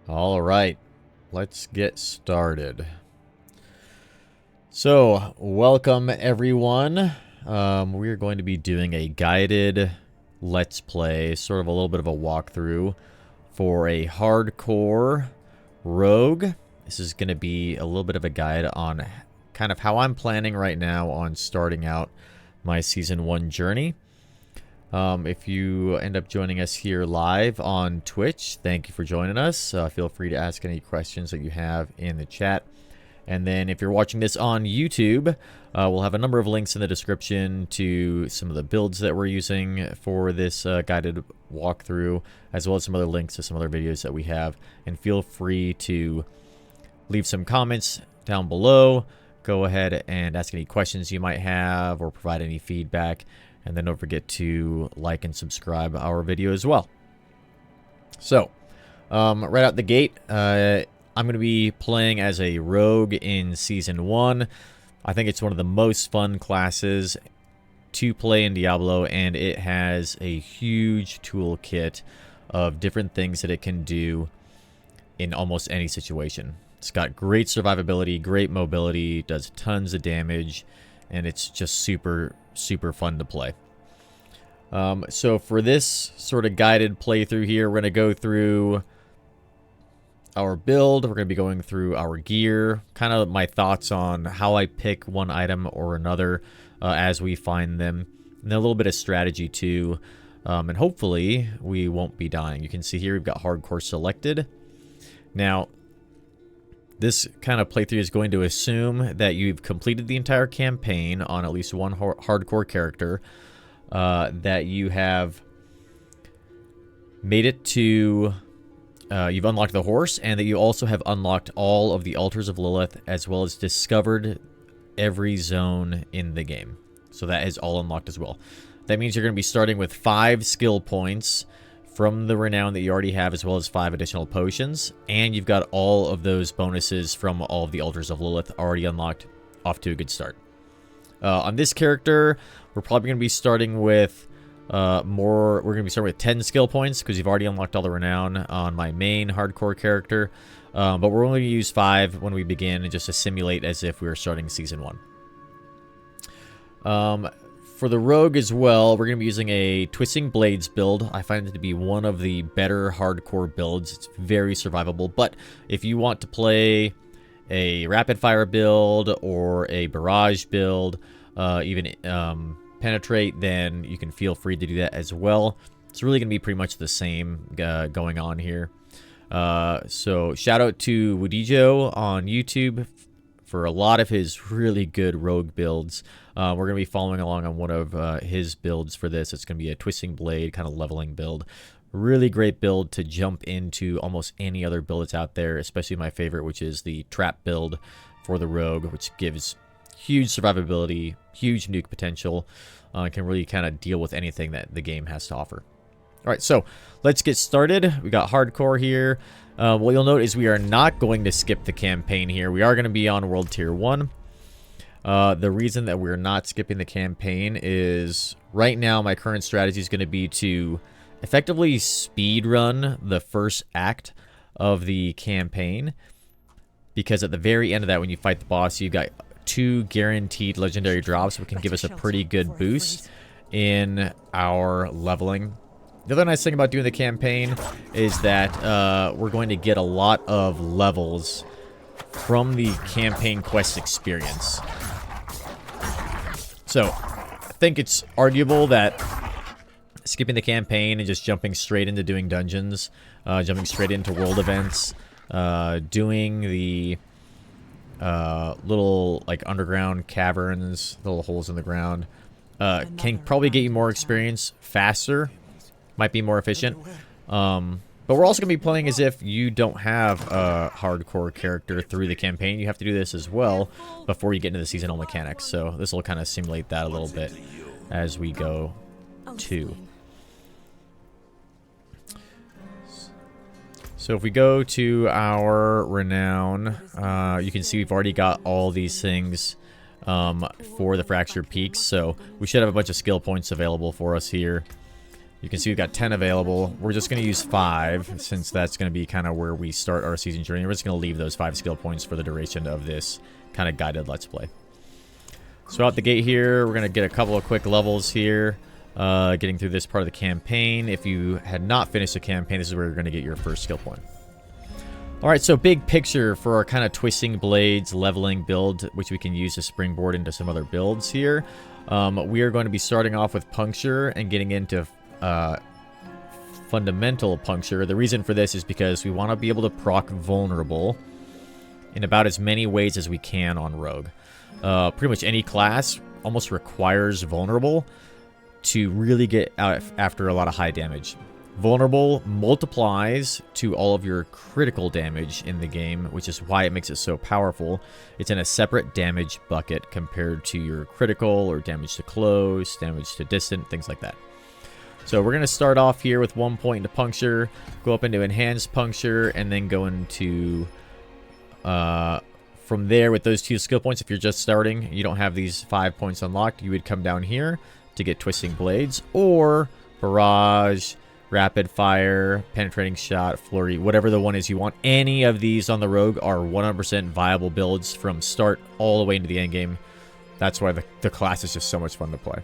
All right, let's get started. So, welcome everyone. We're going to be doing a guided Let's Play, sort of a little bit of a walkthrough for a hardcore rogue. This is going to be a little bit of a guide on kind of how I'm planning right now on starting out my Season 1 journey. If you end up joining us here live on Twitch, thank you for joining us. Feel free to ask any questions that you have in the chat. And then if you're watching this on YouTube, we'll have a number of links in the description to some of the builds that we're using for this guided walkthrough, as well as some other links to some other videos that we have. And feel free to leave some comments down below. Go ahead and ask any questions you might have or provide any feedback. And then don't forget to like and subscribe our video as well. So, right out the gate, I'm going to be playing as a rogue in Season 1. I think it's one of the most fun classes to play in Diablo, and it has a huge toolkit of different things that it can do in almost any situation. It's got great survivability, great mobility, does tons of damage, and it's just super fun to play. So for this sort of guided playthrough here, we're going to go through our build. We're going to be going through our gear, kind of my thoughts on how I pick one item or another as we find them, and then a little bit of strategy too. And hopefully we won't be dying. You can see here we've got hardcore selected. Now, this kind of playthrough is going to assume that you've completed the entire campaign on at least one hardcore character, that you have made it to, you've unlocked the horse, and that you also have unlocked all of the altars of Lilith, as well as discovered every zone in the game. So that is all unlocked as well. That means you're going to be starting with 5 skill points from the renown that you already have, as well as 5 additional potions, and you've got all of those bonuses from all of the altars of Lilith already unlocked. Off to a good start. On this character, we're probably going to be starting with we're going to be starting with 10 skill points because you've already unlocked all the renown on my main hardcore character, but we're only going to use 5 when we begin, just to simulate as if we were starting Season 1. For the rogue as well, we're going to be using a Twisting Blades build. I find it to be one of the better hardcore builds. It's very survivable, but if you want to play a rapid fire build or a barrage build, even penetrate, then you can feel free to do that as well. It's really going to be pretty much the same going on here. So shout out to Wudijo on YouTube for a lot of his really good rogue builds. We're going to be following along on one of his builds for this. It's going to be a Twisting Blade kind of leveling build. Really great build to jump into almost any other build that's out there, especially my favorite, which is the Trap build for the rogue, which gives huge survivability, huge nuke potential, can really kind of deal with anything that the game has to offer. All right, so let's get started. We got hardcore here. What you'll note is we are not going to skip the campaign here. We are going to be on World Tier 1. The reason that we're not skipping the campaign is right now my current strategy is going to be to effectively speed run the first act of the campaign, because at the very end of that, when you fight the boss, you've got 2 guaranteed legendary drops, which can give us a pretty good boost in our leveling. The other nice thing about doing the campaign is that we're going to get a lot of levels from the campaign quest experience. So I think it's arguable that skipping the campaign and just jumping straight into doing dungeons, jumping straight into world events, doing the little like underground caverns, little holes in the ground, can probably get you more experience faster, might be more efficient. But we're also going to be playing as if you don't have a hardcore character through the campaign. You have to do this as well before you get into the seasonal mechanics. So this will kind of simulate that a little bit as we go too. So if we go to our renown, you can see we've already got all these things for the fractured peaks. So we should have a bunch of skill points available for us here. You can see we've got 10 available. We're just going to use 5 since that's going to be kind of where we start our season journey. We're just going to leave those 5 skill points for the duration of this kind of guided Let's Play. So out the gate here, we're going to get a couple of quick levels here. Getting through this part of the campaign. If you had not finished the campaign, this is where you're going to get your first skill point. Alright, so big picture for our kind of twisting blades leveling build, which we can use to springboard into some other builds here. We are going to be starting off with puncture and getting into fundamental puncture. The reason for this is because we want to be able to proc vulnerable in about as many ways as we can on rogue. Pretty much any class almost requires vulnerable to really get out after a lot of high damage. Vulnerable multiplies to all of your critical damage in the game, which is why it makes it so powerful. It's in a separate damage bucket compared to your critical or damage to close, damage to distant, things like that. So we're going to start off here with 1 point into puncture, go up into enhanced puncture, and then go into from there with those 2 skill points. If you're just starting, you don't have these 5 points unlocked, you would come down here to get twisting blades or barrage, rapid fire, penetrating shot, flurry, whatever the one is you want. Any of these on the rogue are 100% viable builds from start all the way into the end game. That's why the class is just so much fun to play.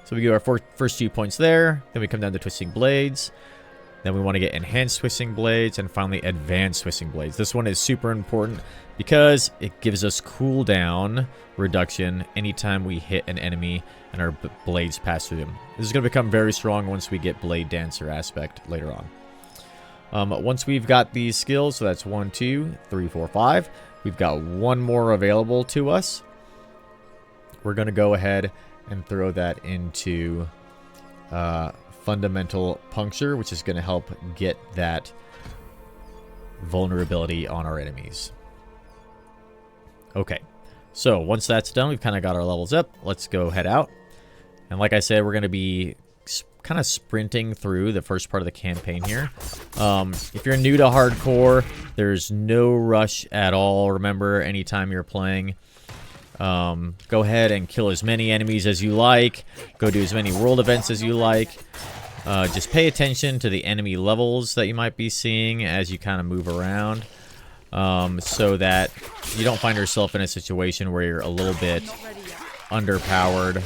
So we get our first 2 points there. Then we come down to twisting blades. Then we want to get enhanced twisting blades and finally advanced twisting blades. This one is super important because it gives us cooldown reduction anytime we hit an enemy and our blades pass through them. This is going to become very strong once we get Blade Dancer aspect later on. Once we've got these skills, so that's 1, 2, 3, 4, 5. We've got 1 more available to us. We're going to go ahead and throw that into fundamental puncture, which is going to help get that vulnerability on our enemies. Okay, so once that's done, we've kind of got our levels up. Let's go head out. And like I said, we're going to be kind of sprinting through the first part of the campaign here. If you're new to hardcore, there's no rush at all. Remember, anytime you're playing, go ahead and kill as many enemies as you like. Go do as many world events as you like. Just pay attention to the enemy levels that you might be seeing as you kind of move around, so that you don't find yourself in a situation where you're a little bit underpowered.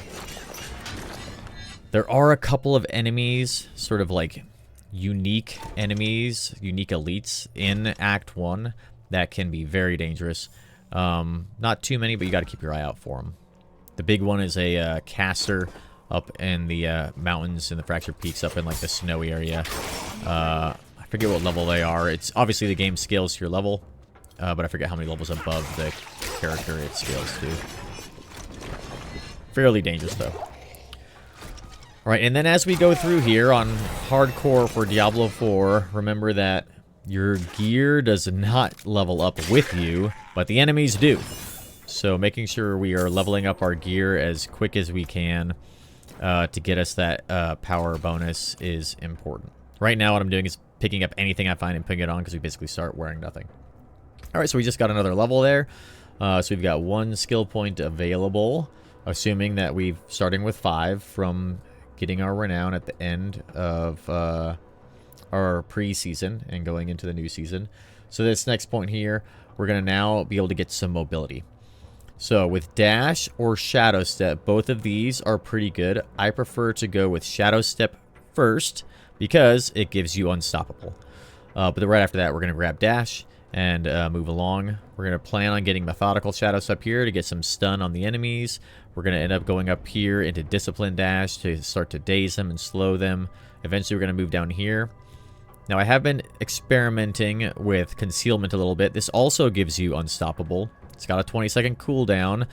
There are a couple of enemies, sort of like unique enemies, unique elites in Act 1 that can be very dangerous. Not too many, but you got to keep your eye out for them. The big one is a caster up in the mountains and the Fractured Peaks up in like the snowy area. I forget what level they are. It's obviously the game scales to your level, but I forget how many levels above the character it scales to. Fairly dangerous though. Alright, and then as we go through here on hardcore for Diablo 4, remember that your gear does not level up with you, but the enemies do. So making sure we are leveling up our gear as quick as we can to get us that power bonus is important. Right now what I'm doing is picking up anything I find and putting it on because we basically start wearing nothing. Alright, so we just got another level there. So we've got 1 skill point available, assuming that we've starting with 5 from getting our renown at the end of our pre-season and going into the new season. So this next point here, we're going to now be able to get some mobility. So with dash or shadow step, both of these are pretty good. I prefer to go with shadow step first because it gives you unstoppable. But then right after that, we're going to grab dash and move along. We're going to plan on getting methodical shadow step here to get some stun on the enemies. We're going to end up going up here into discipline dash to start to daze them and slow them. Eventually, we're going to move down here. Now, I have been experimenting with concealment a little bit. This also gives you unstoppable. It's got a 20-second cooldown,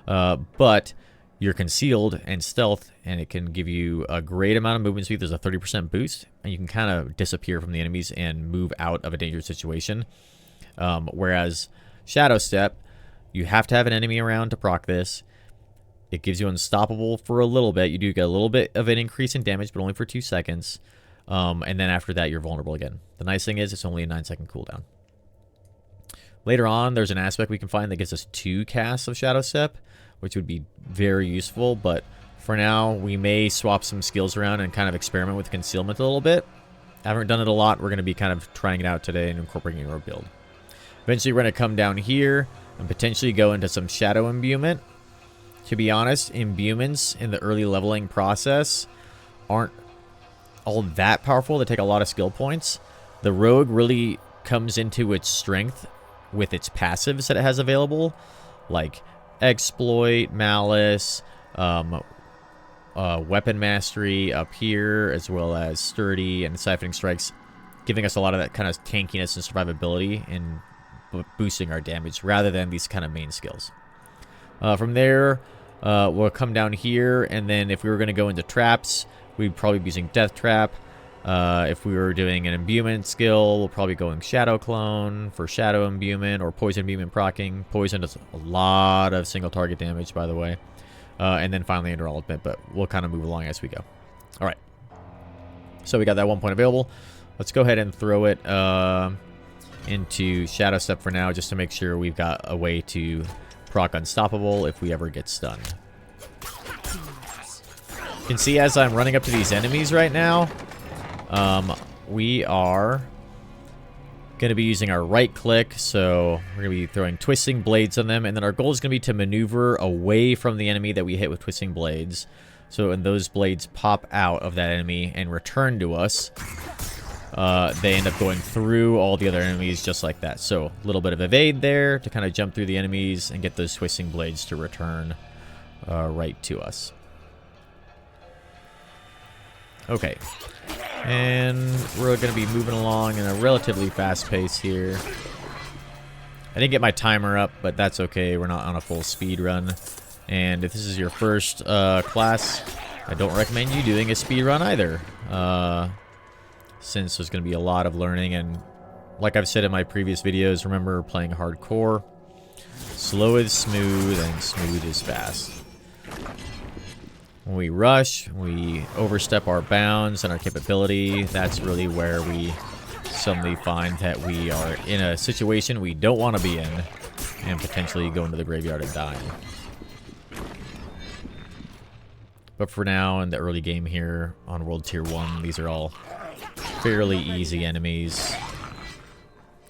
but you're concealed and stealth, and it can give you a great amount of movement speed. There's a 30% boost, and you can kind of disappear from the enemies and move out of a dangerous situation. Whereas shadow step, you have to have an enemy around to proc this. It gives you unstoppable for a little bit. You do get a little bit of an increase in damage, but only for 2 seconds. And then after that, you're vulnerable again. The nice thing is it's only a 9-second cooldown. Later on, there's an aspect we can find that gives us 2 casts of shadow step, which would be very useful. But For now, we may swap some skills around and kind of experiment with concealment a little bit. I haven't done it a lot. We're going to be kind of trying it out today and incorporating it in our build. Eventually, we're going to come down here and potentially go into some shadow imbuement. To be honest, imbuments in the early leveling process aren't all that powerful. They take a lot of skill points. The rogue really comes into its strength with its passives that it has available, like exploit, malice, weapon mastery up here, as well as sturdy and siphoning strikes, giving us a lot of that kind of tankiness and survivability and boosting our damage rather than these kind of main skills. From there, we'll come down here, and then if we were going to go into traps, we'd probably be using Death Trap. If we were doing an imbuement skill, we'll probably go in Shadow Clone for Shadow Imbuement or Poison Imbuement proccing. Poison does a lot of single target damage, by the way. And then finally under ultimate, but we'll kind of move along as we go. All right. So we got that 1 point available. Let's go ahead and throw it into Shadow Step for now, just to make sure we've got a way to proc Unstoppable if we ever get stunned. You can see as I'm running up to these enemies right now, we are going to be using our right click, so we're going to be throwing twisting blades on them, and then our goal is going to be to maneuver away from the enemy that we hit with twisting blades. So when those blades pop out of that enemy and return to us, they end up going through all the other enemies just like that. So a little bit of evade there to kind of jump through the enemies and get those twisting blades to return right to us. Okay. And we're going to be moving along in a relatively fast pace here. I didn't get my timer up, but that's okay. We're not on a full speed run. And if this is your first class, I don't recommend you doing a speed run either. Since there's going to be a lot of learning. And like I've said in my previous videos, remember playing hardcore. Slow is smooth and smooth is fast. When we rush, we overstep our bounds and our capability. That's really where we suddenly find that we are in a situation we don't want to be in and potentially go into the graveyard and die. But for now, in the early game here on World Tier 1, these are all fairly easy enemies.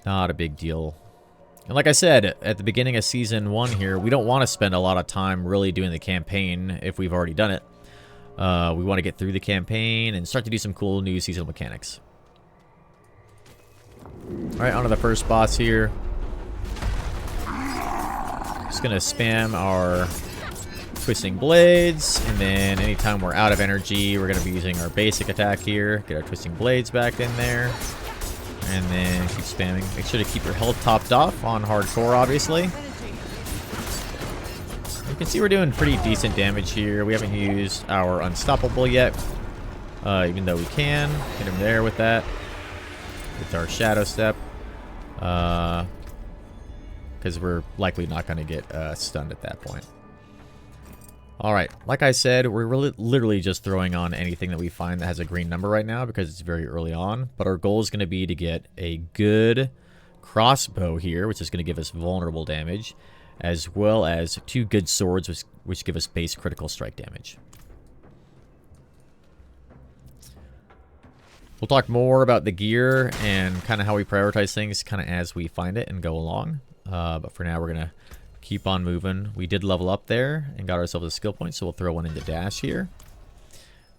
Not a big deal. And like I said, at the beginning of Season 1 here, we don't want to spend a lot of time really doing the campaign if we've already done it. We want to get through the campaign and start to do some cool new seasonal mechanics. Alright, on to the first boss here. Just going to spam our twisting blades, and then anytime we're out of energy, we're going to be using our basic attack here. Get our twisting blades back in there. And then keep spamming. Make sure to keep your health topped off on hardcore, obviously. You can see we're doing pretty decent damage here. We haven't used our Unstoppable yet. Even though we can. Hit him there with that. With our Shadow Step. Because we're likely not going to get stunned at that point. Alright, like I said, we're literally just throwing on anything that we find that has a green number right now because it's very early on. But our goal is going to be to get a good crossbow here, which is going to give us vulnerable damage, as well as 2 good swords, which give us base critical strike damage. We'll talk more about the gear and kind of how we prioritize things kind of as we find it and go along. But for now, we're going to keep on moving. We did level up there and got ourselves a skill point, so we'll throw one into dash here.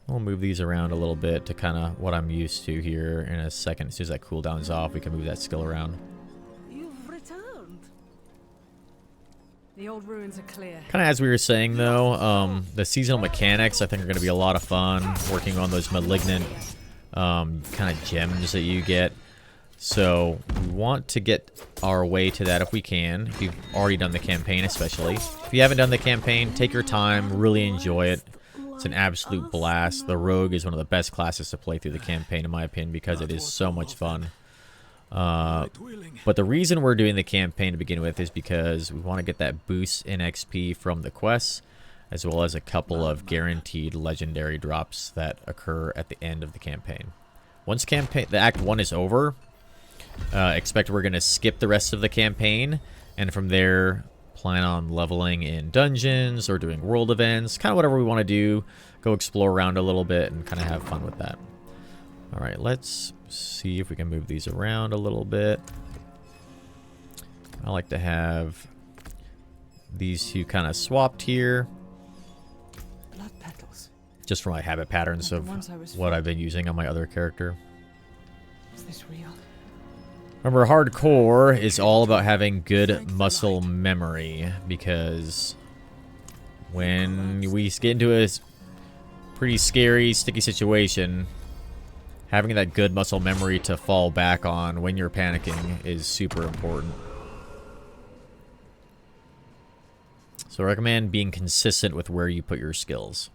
We'll move these around a little bit to kind of what I'm used to here in a second. As soon as that cooldown's off, we can move that skill around. You've returned. The old ruins are clear. Kind of as we were saying, though, the seasonal mechanics I think are going to be a lot of fun, working on those malignant kind of gems that you get. So we want to get our way to that if we can. If you've already done the campaign, especially. If you haven't done the campaign, take your time, really enjoy it. It's an absolute blast. The Rogue is one of the best classes to play through the campaign, in my opinion, because it is so much fun. But the reason we're doing the campaign to begin with is because we want to get that boost in XP from the quests, as well as a couple of guaranteed legendary drops that occur at the end of the campaign. Once the Act 1 is over, expect we're going to skip the rest of the campaign, and from there plan on leveling in dungeons or doing world events, kind of whatever we want to do. Go explore around a little bit and kind of have fun with that. All right, let's see if we can move these around a little bit. I like to have these two kind of swapped here. Blood petals. Just for my habit patterns of what I've been using on my other character. Is this real? Remember, hardcore is all about having good muscle memory, because when we get into a pretty scary, sticky situation, having that good muscle memory to fall back on when you're panicking is super important. So I recommend being consistent with where you put your skills.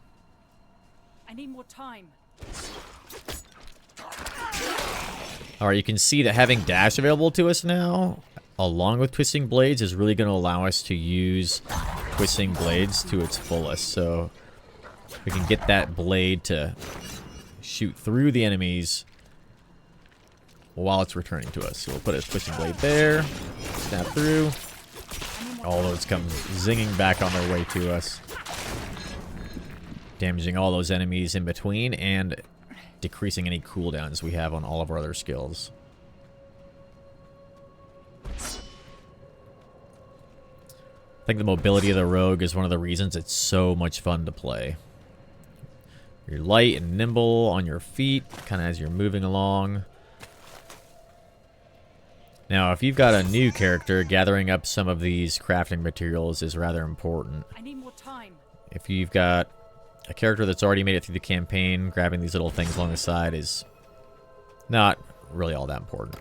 I need more time. Alright, you can see that having dash available to us now, along with twisting blades, is really going to allow us to use twisting blades to its fullest. So we can get that blade to shoot through the enemies while it's returning to us. So we'll put a twisting blade there, snap through. All those come zinging back on their way to us, damaging all those enemies in between and decreasing any cooldowns we have on all of our other skills. I think the mobility of the rogue is one of the reasons it's so much fun to play. You're light and nimble on your feet, kind of as you're moving along. Now, if you've got a new character, gathering up some of these crafting materials is rather important. I need more time. If you've got a character that's already made it through the campaign, grabbing these little things along the side is not really all that important.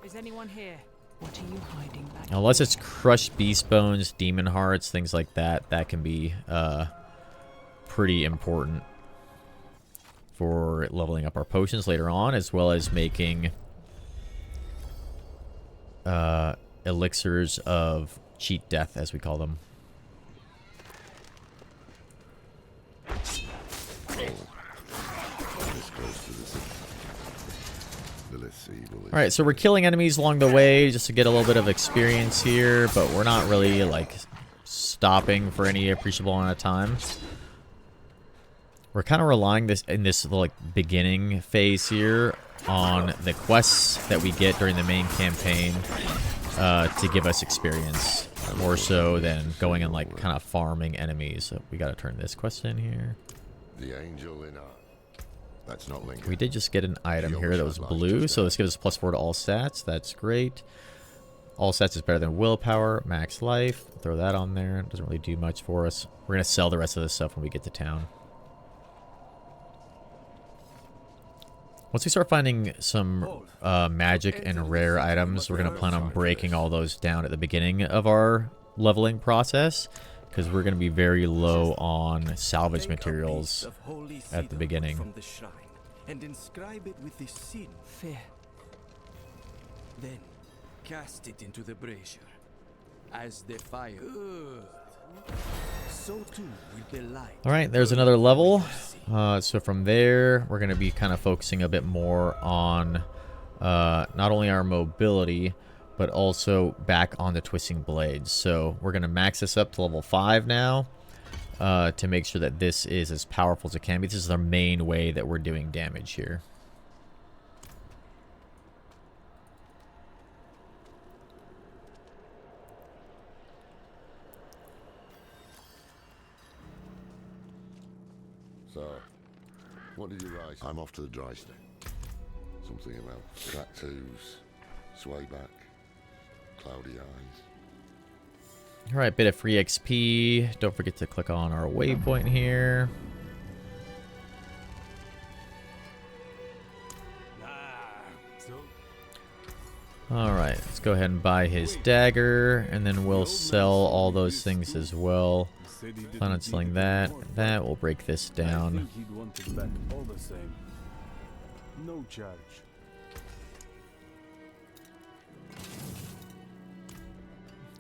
Is anyone here? What are you hiding back? Unless it's crushed beast bones, demon hearts, things like that, that can be pretty important for leveling up our potions later on, as well as making elixirs of cheat death, as we call them. Alright, so we're killing enemies along the way just to get a little bit of experience here, but we're not really, like, stopping for any appreciable amount of time. We're kind of relying in this like beginning phase here on the quests that we get during the main campaign to give us experience, more so than going and like kind of farming enemies. So we got to turn this quest in here. The angel in art. That's not linked. We did just get an item here that was blue, so this gives us +4 to all stats. That's great. All stats is better than willpower, max life. Throw that on there. It doesn't really do much for us. We're gonna sell the rest of this stuff when we get to town. Once we start finding some magic and rare items, we're going to plan on breaking all those down at the beginning of our leveling process, because we're going to be very low on salvage materials at the beginning. From the shrine and inscribe it with this sin. Fear. Then cast it into the brazier as the fire. Good. So too with the light. All right, there's another level. So from there, we're going to be kind of focusing a bit more on not only our mobility, but also back on the twisting blades. So we're going to max this up to level 5 now to make sure that this is as powerful as it can be. This is the main way that we're doing damage here. So, what did you write? I'm off to the dry stick. Something about cracked hooves, sway back, cloudy eyes. Alright, bit of free XP. Don't forget to click on our waypoint here. Alright, let's go ahead and buy his dagger, and then we'll sell all those things as well. Plan on selling that. That will break this down. I think he'd want it back all the same. No charge.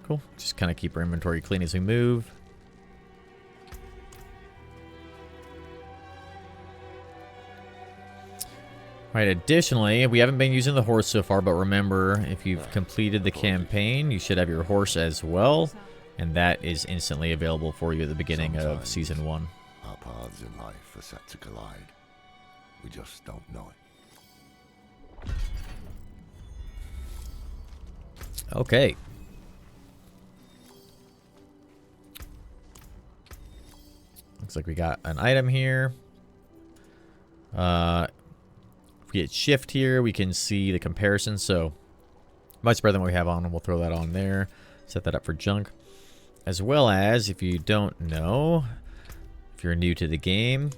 Cool. Just kind of keep our inventory clean as we move. Alright, additionally, we haven't been using the horse so far, but remember, if you've completed the campaign, you should have your horse as well. And that is instantly available for you at the beginning of Sometimes Season 1. our paths in life are set to collide. We just don't know it. Okay. Looks like we got an item here. If we hit shift here, we can see the comparison. So much better than what we have on, and we'll throw that on there. Set that up for junk. As well as, if you don't know, if you're new to the game,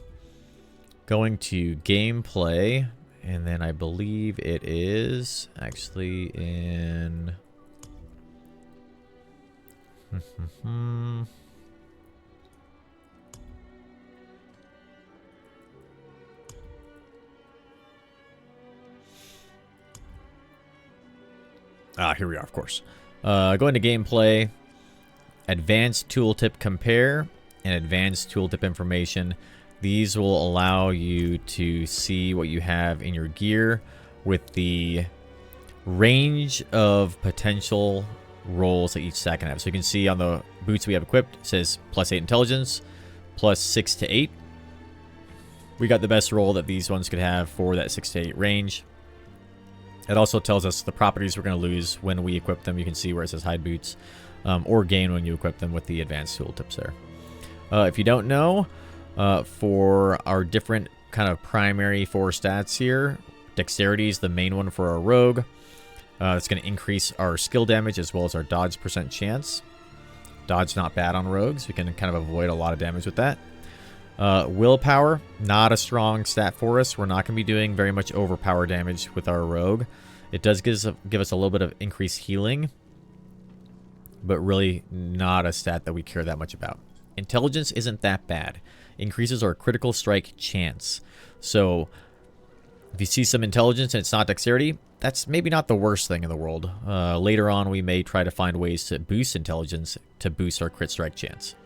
going to gameplay, and then I believe it is actually in... here we are, of course. Going to gameplay, advanced tooltip compare, and advanced tooltip information. These will allow you to see what you have in your gear with the range of potential rolls that each stack can have. So you can see on the boots we have equipped, it says +8 intelligence, +6 to 8. We got the best roll that these ones could have for that 6 to 8 range. It also tells us the properties we're going to lose when we equip them. You can see where it says hide boots, or gain when you equip them with the advanced tooltips there. If you don't know, for our different kind of primary 4 stats here, dexterity is the main one for our rogue. It's going to increase our skill damage as well as our dodge % chance. Dodge not bad on rogues. We can kind of avoid a lot of damage with that. Willpower, not a strong stat for us. We're not going to be doing very much overpower damage with our rogue. It does give us a little bit of increased healing, but really not a stat that we care that much about. Intelligence isn't that bad. Increases our critical strike chance. So if you see some intelligence and it's not dexterity, that's maybe not the worst thing in the world. Later on, we may try to find ways to boost intelligence to boost our crit strike chance.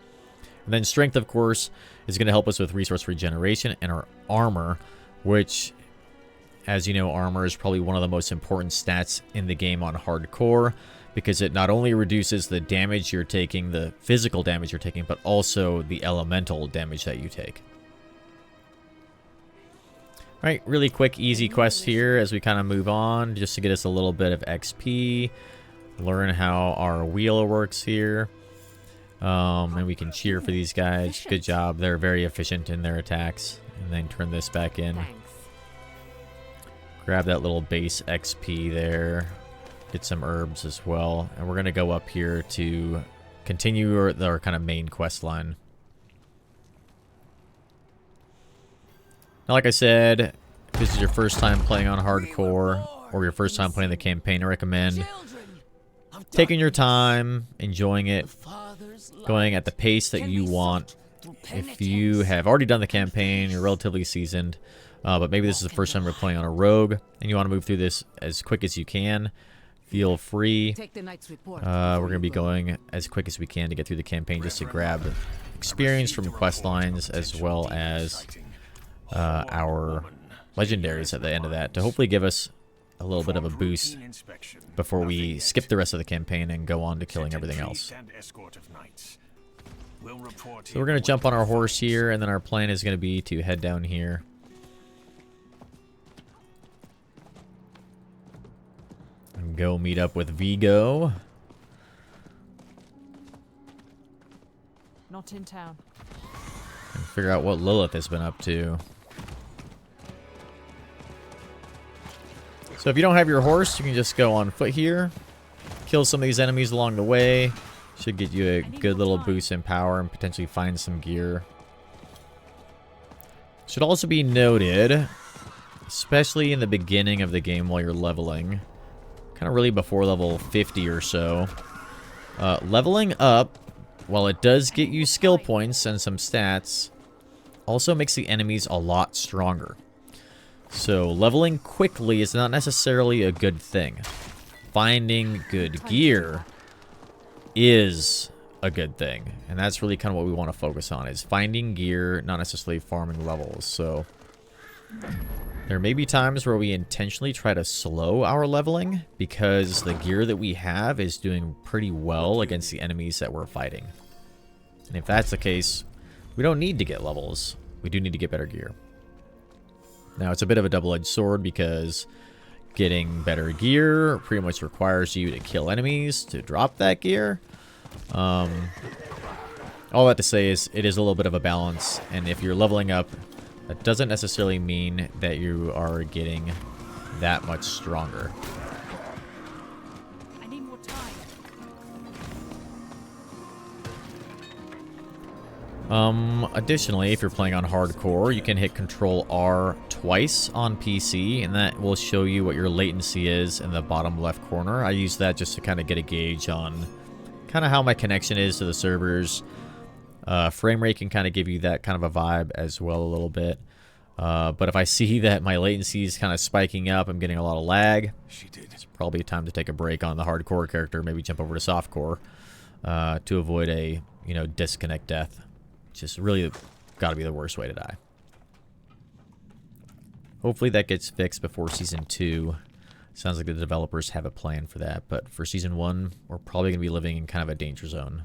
And then strength, of course, is going to help us with resource regeneration and our armor, which, as you know, armor is probably one of the most important stats in the game on hardcore, because it not only reduces the damage you're taking, the physical damage you're taking, but also the elemental damage that you take. All right, really quick, easy quest here as we kind of move on, just to get us a little bit of XP, learn how our wheel works here. And we can cheer for these guys. Good job. They're very efficient in their attacks. And then turn this back in. Grab that little base XP there. Get some herbs as well. And we're going to go up here to continue our kind of main quest line. Now, like I said, if this is your first time playing on hardcore or your first time playing the campaign, I recommend taking your time, enjoying it, going at the pace that you want. If you have already done the campaign, you're relatively seasoned, but maybe this is the first time you're playing on a rogue, and you want to move through this as quick as you can, feel free. We're going to be going as quick as we can to get through the campaign, just to grab experience from quest lines, as well as our legendaries at the end of that, to hopefully give us a little bit of a boost before we skip the rest of the campaign and go on to killing everything else. So we're going to jump on our horse here, and then our plan is going to be to head down here. And go meet up with Vigo. Not in town. And figure out what Lilith has been up to. So if you don't have your horse, you can just go on foot here. Kill some of these enemies along the way. Should get you a good little boost in power and potentially find some gear. Should also be noted, especially in the beginning of the game while you're leveling, kind of really before level 50 or so, leveling up, while it does get you skill points and some stats, also makes the enemies a lot stronger. So leveling quickly is not necessarily a good thing. Finding good gear is a good thing, and that's really kind of what we want to focus on, is finding gear, not necessarily farming levels. So There may be times where we intentionally try to slow our leveling because the gear that we have is doing pretty well against the enemies that we're fighting. And if that's the case, we don't need to get levels. We do need to get better gear. Now, it's a bit of a double-edged sword because getting better gear pretty much requires you to kill enemies to drop that gear. All that to say is it is a little bit of a balance, and if you're leveling up, that doesn't necessarily mean that you are getting that much stronger. I need more time. Additionally, if you're playing on hardcore, you can hit Control R twice on PC, and that will show you what your latency is in the bottom left corner. I use that just to kind of get a gauge on kind of how my connection is to the servers. Frame rate can kind of give you that kind of a vibe as well a little bit. But if I see that my latency is kind of spiking up, I'm getting a lot of lag, it's probably time to take a break on the hardcore character, maybe jump over to softcore to avoid a, disconnect death. Just really got to be the worst way to die. Hopefully that gets fixed before Season 2. Sounds like the developers have a plan for that, but for Season 1, we're probably going to be living in kind of a danger zone.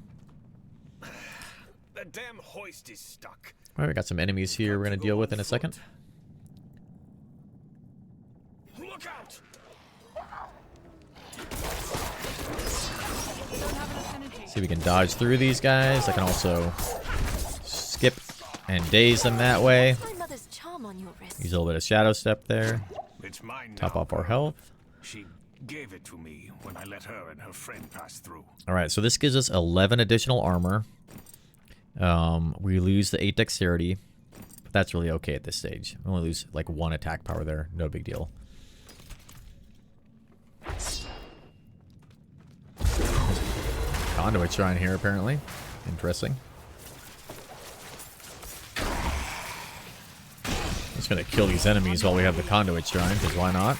The damn hoist is stuck. All right, we got some enemies here we're going to deal with in a second. Look out! See if we can dodge through these guys. I can also skip and daze them that way. Use a little bit of shadow step there. It's mine Top now, off our girl. health. She gave it to me when I let her and her friend pass through. All right, so this gives us 11 additional armor. We lose the 8 dexterity, but that's really okay at this stage. We only lose like 1 attack power there. No big deal. Conduit shrine here, apparently. Interesting. Just gonna kill these enemies while we have the conduit shrine, because why not?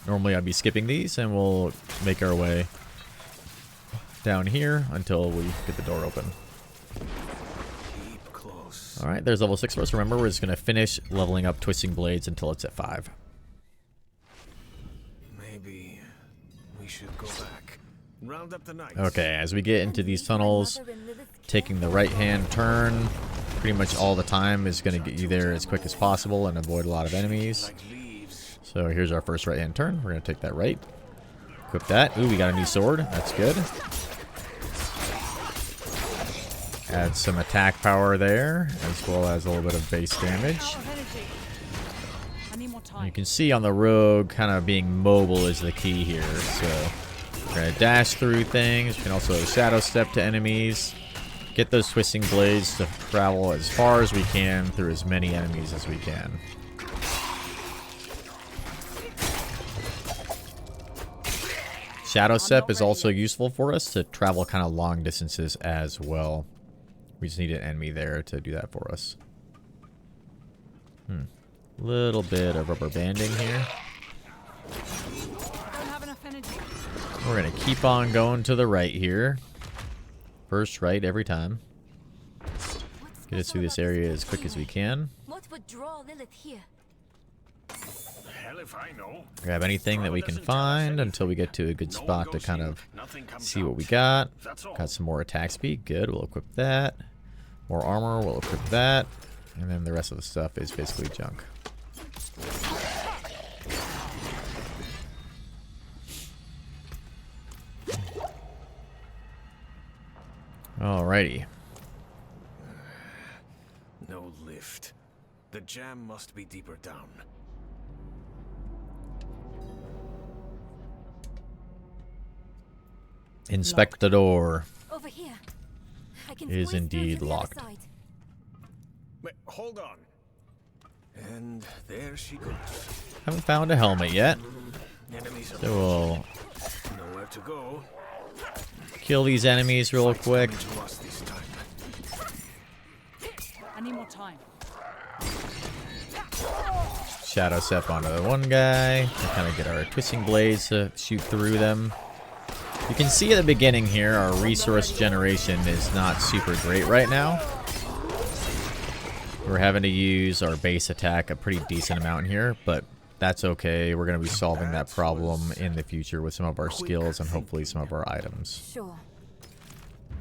Normally I'd be skipping these, and we'll make our way down here until we get the door open. Keep close. Alright, there's level 6 for us. Remember, we're just gonna finish leveling up Twisting Blades until it's at 5. Maybe we should go back. Round up the knights. Okay, as we get into these tunnels, taking the right-hand turn pretty much all the time is going to get you there as quick as possible and avoid a lot of enemies. Like leaves. So here's our first right-hand turn. We're going to take that right. Equip that. Ooh, we got a new sword. That's good. Add some attack power there, as well as a little bit of base damage. Out of energy. I need more time. You can see on the rogue, kind of being mobile is the key here. So we're going to dash through things. We can also shadow step to enemies. Get those twisting blades to travel as far as we can through as many enemies as we can. Shadow step is also useful for us to travel kind of long distances as well. We just need an enemy there to do that for us. Little bit of rubber banding here. Don't have enough energy. We're going to keep on going to the right here. First right every time. Get us through this area as quick as we can. What would draw Lilith here? Hell if I know. Grab anything that we can find until we get to a good spot to kind of see what we got. Got some more attack speed. Good. We'll equip that. More armor. We'll equip that. And then the rest of the stuff is basically junk. Alrighty. No lift. The jam must be deeper down. Inspect the door. Over here. I can It is squeeze through indeed to the other locked. side. Wait, hold on. And there she goes. Haven't found a helmet yet. Enemies So we'll nowhere to go. kill these enemies real quick. To us this time. I need more time. Shadow step onto the one guy. And kind of get our twisting blades to shoot through them. You can see at the beginning here, our resource generation is not super great right now. We're having to use our base attack a pretty decent amount here, but that's okay. We're going to be solving that problem in the future with some of our skills and hopefully some of our items. Sure.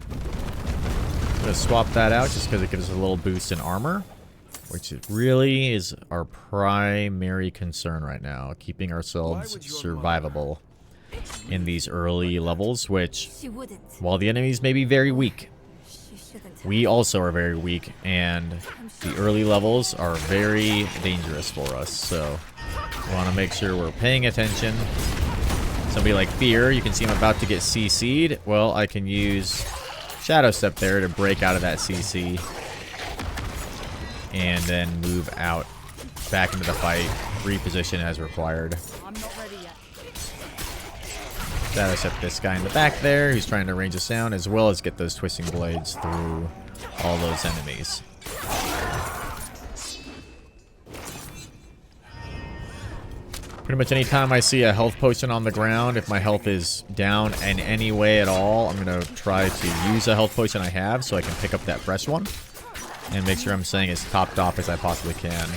I'm going to swap that out just because it gives us a little boost in armor, which really is our primary concern right now, keeping ourselves survivable in these early levels, which, She wouldn't. while the enemies may be very weak, She shouldn't. we also are very weak, and the early levels are very dangerous for us, so we want to make sure we're paying attention. Somebody like Fear, you can see I'm about to get CC'd. Well, I can use Shadow Step there to break out of that CC and then move out back into the fight, reposition as required. I'm not ready yet. Shadow Step this guy in the back there who's trying to range us down, as well as get those twisting blades through all those enemies. Pretty much anytime I see a health potion on the ground, if my health is down in any way at all, I'm going to try to use a health potion I have so I can pick up that fresh one and make sure I'm staying as topped off as I possibly can.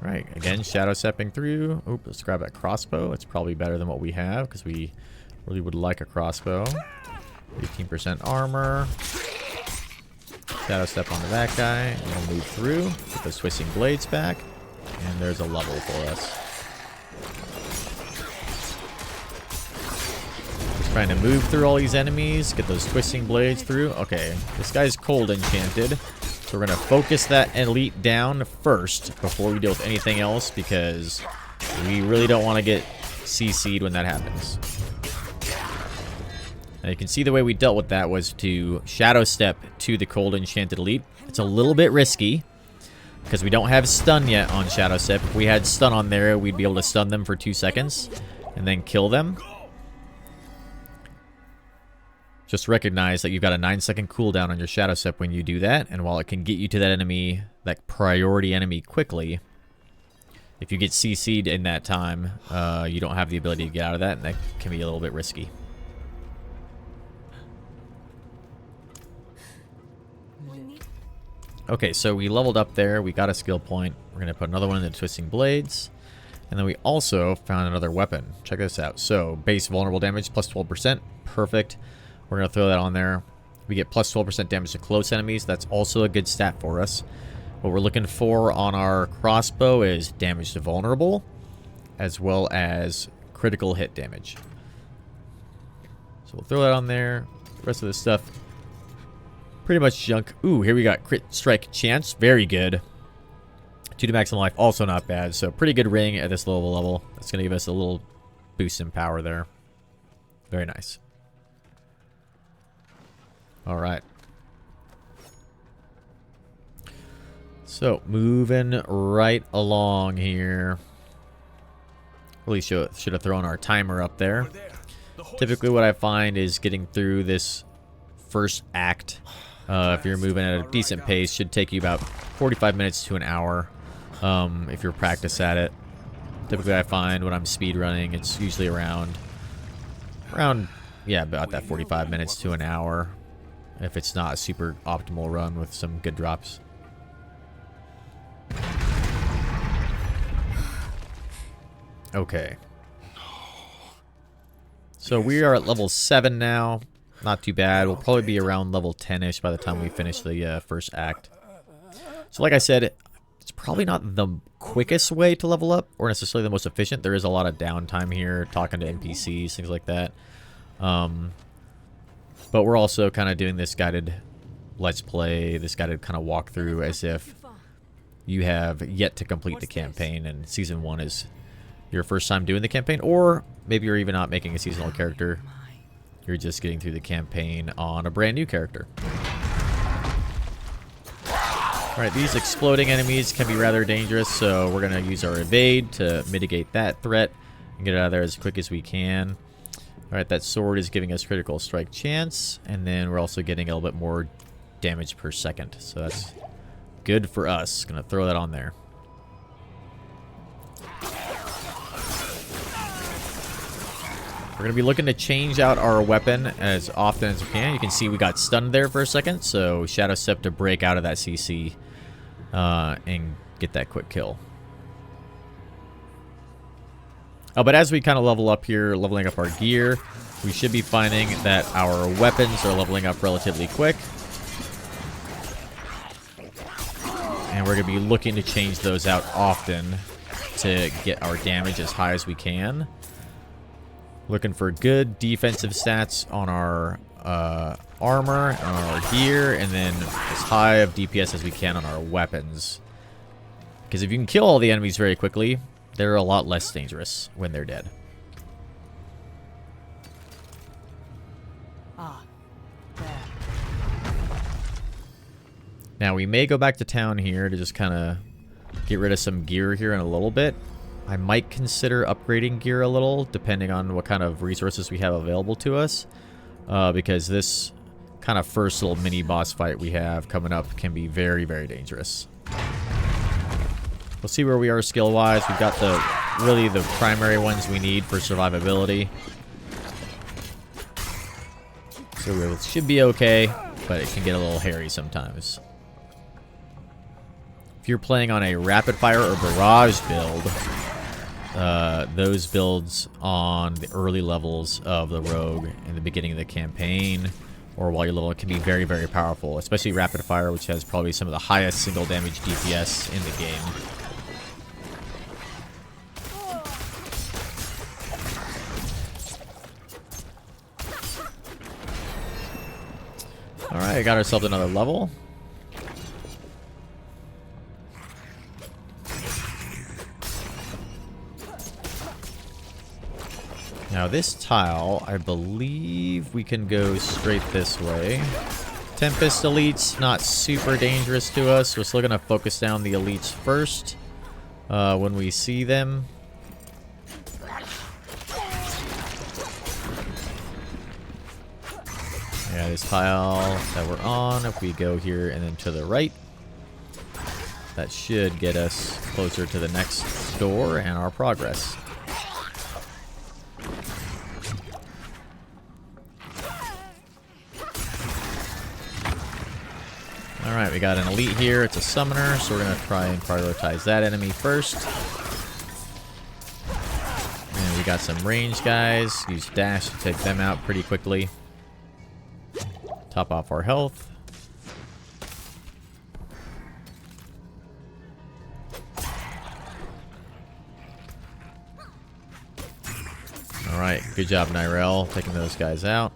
Alright, again, shadow stepping through. Oop, let's grab that crossbow. It's probably better than what we have because we really would like a crossbow. 18% armor. Shadow step onto that guy, and we'll move through. Get those twisting blades back. And there's a level for us. Just trying to move through all these enemies, get those twisting blades through. Okay, this guy's cold enchanted. So we're going to focus that elite down first before we deal with anything else, because we really don't want to get CC'd when that happens. Now you can see the way we dealt with that was to shadow step to the cold enchanted elite. It's a little bit risky because we don't have stun yet on shadow step. If we had stun on there, we'd be able to stun them for 2 seconds and then kill them. Just recognize that you've got a 9-second cooldown on your shadow step when you do that, and while it can get you to that enemy, that priority enemy quickly, if you get CC'd in that time, you don't have the ability to get out of that, and that can be a little bit risky. Okay, so we leveled up there. We got a skill point. We're going to put another one in the Twisting Blades. And then we also found another weapon. Check this out. So, base vulnerable damage, plus 12%. Perfect. We're going to throw that on there. We get plus 12% damage to close enemies. That's also a good stat for us. What we're looking for on our crossbow is damage to vulnerable, as well as critical hit damage. So we'll throw that on there. The rest of this stuff, pretty much junk. Ooh, here we got crit strike chance. Very good. 2 to maximum life, also not bad. So pretty good ring at this level. That's going to give us a little boost in power there. Very nice. All right. So moving right along here. Really should have thrown our timer up there. Typically what I find is getting through this first act, if you're moving at a decent pace, should take you about 45 minutes to an hour if you're practice at it. Typically I find when I'm speed running, it's usually around yeah, about that 45 minutes to an hour, if it's not a super optimal run with some good drops. Okay. So we are at level 7 now. Not too bad. We'll probably be around level 10-ish by the time we finish the first act. So like I said, it's probably not the quickest way to level up, or necessarily the most efficient. There is a lot of downtime here, talking to NPCs, things like that. But we're also kind of doing this guided let's play, this guided kind of walkthrough, as if you have yet to complete the campaign, and Season 1 is your first time doing the campaign, or maybe you're even not making a seasonal character. You're just getting through the campaign on a brand new character. Alright, these exploding enemies can be rather dangerous, so we're going to use our evade to mitigate that threat and get it out of there as quick as we can. Alright, that sword is giving us critical strike chance, and then we're also getting a little bit more damage per second, so that's good for us. Gonna throw that on there. We're going to be looking to change out our weapon as often as we can. You can see we got stunned there for a second, so Shadow Step to break out of that CC and get that quick kill. But as we kind of level up here, leveling up our gear, we should be finding that our weapons are leveling up relatively quick. And we're going to be looking to change those out often to get our damage as high as we can. Looking for good defensive stats on our armor, on our gear, and then as high of DPS as we can on our weapons. Because if you can kill all the enemies very quickly, they're a lot less dangerous when they're dead. Ah, there. Now, we may go back to town here to just kind of get rid of some gear here in a little bit. I might consider upgrading gear a little, depending on what kind of resources we have available to us. Because this kind of first little mini-boss fight we have coming up can be very, very dangerous. We'll see where we are skill-wise. We've got really the primary ones we need for survivability. So we should be okay, but it can get a little hairy sometimes. If you're playing on a rapid-fire or barrage build, those builds on the early levels of the rogue in the beginning of the campaign or while you're level can be very, very powerful, especially rapid fire, which has probably some of the highest single damage DPS in the game. Alright, got ourselves another level. Now this tile, I believe we can go straight this way. Tempest elites, not super dangerous to us. We're still going to focus down the elites first when we see them. Yeah, this tile that we're on, if we go here and then to the right, that should get us closer to the next door and our progress. Alright, we got an elite here. It's a summoner, so we're going to try and prioritize that enemy first. And we got some range guys. Use dash to take them out pretty quickly. Top off our health. Alright, good job, Nyrel, taking those guys out.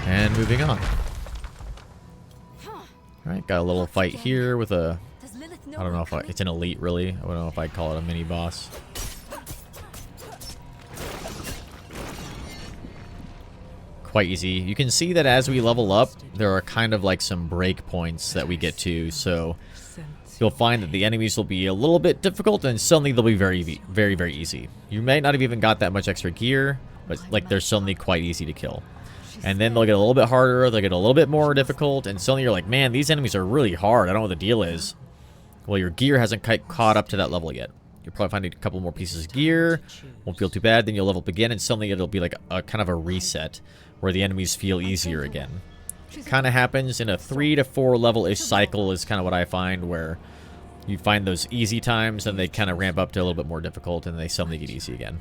And moving on. Alright, got a little fight here with a... I don't know if it's an elite, really. I don't know if I'd call it a mini-boss. Quite easy. You can see that as we level up, there are kind of like some break points that we get to, so you'll find that the enemies will be a little bit difficult, and suddenly they'll be very, very, very easy. You may not have even got that much extra gear, but like they're suddenly quite easy to kill. And then they'll get a little bit harder, they'll get a little bit more difficult, and suddenly you're like, man, these enemies are really hard. I don't know what the deal is. Well, your gear hasn't quite caught up to that level yet. You'll probably find a couple more pieces of gear, won't feel too bad, then you'll level up again, and suddenly it'll be like a kind of a reset, where the enemies feel easier again. Kind of happens in a 3 to 4 level-ish cycle is kind of what I find, where you find those easy times, and they kind of ramp up to a little bit more difficult, and they suddenly get easy again.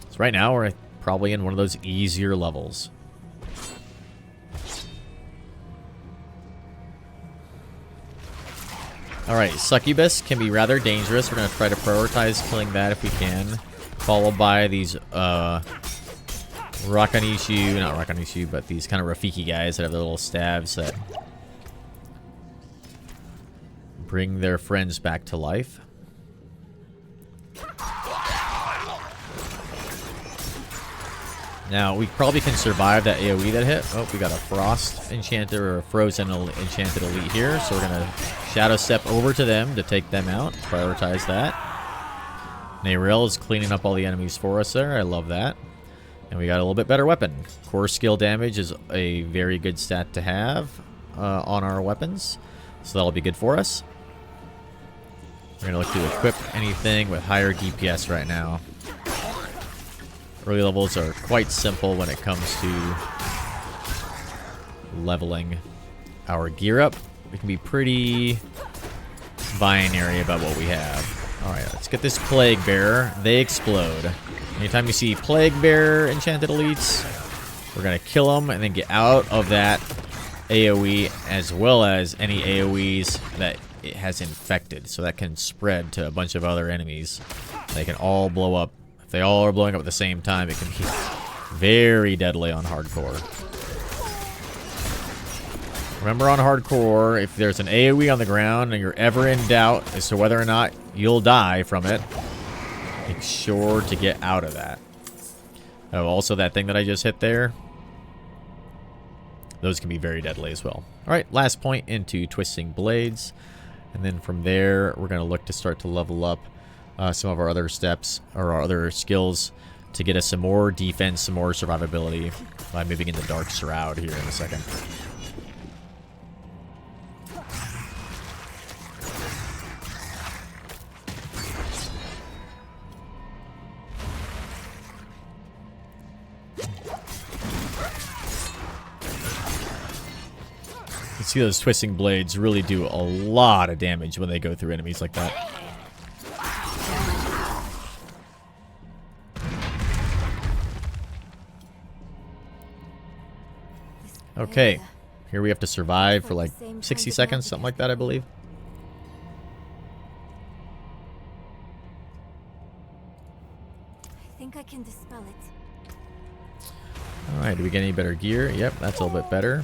So right now, we're probably in one of those easier levels. Alright, Succubus can be rather dangerous. We're going to try to prioritize killing that if we can. Followed by these, Rakanishu, not Rakanishu, but these kind of Rafiki guys that have their little stabs that bring their friends back to life. Now, we probably can survive that AoE that hit. Oh, we got a Frost Enchanted or a Frozen Enchanted Elite here. So we're going to Shadow Step over to them to take them out. Prioritize that. Nayril is cleaning up all the enemies for us there. I love that. And we got a little bit better weapon. Core skill damage is a very good stat to have on our weapons. So that'll be good for us. We're going to look to equip anything with higher DPS right now. Early levels are quite simple when it comes to leveling our gear up. We can be pretty binary about what we have. Alright, let's get this Plague Bearer. They explode. Anytime you see Plague Bearer enchanted elites, we're going to kill them and then get out of that AoE, as well as any AoEs that it has infected. So that can spread to a bunch of other enemies. They can all blow up. If they all are blowing up at the same time, it can be very deadly on hardcore. Remember, on hardcore, if there's an AoE on the ground and you're ever in doubt as to whether or not you'll die from it, make sure to get out of that. Oh, also that thing that I just hit there, those can be very deadly as well. Alright, last point into Twisting Blades. And then from there, we're going to look to start to level up some of our other steps, or our other skills, to get us some more defense, some more survivability, by moving into Dark Shroud here in a second. You see those Twisting Blades really do a lot of damage when they go through enemies like that. Okay, here we have to survive for like 60 seconds, something like that, I believe. I think I can dispel it. Alright, do we get any better gear? Yep, that's a little bit better.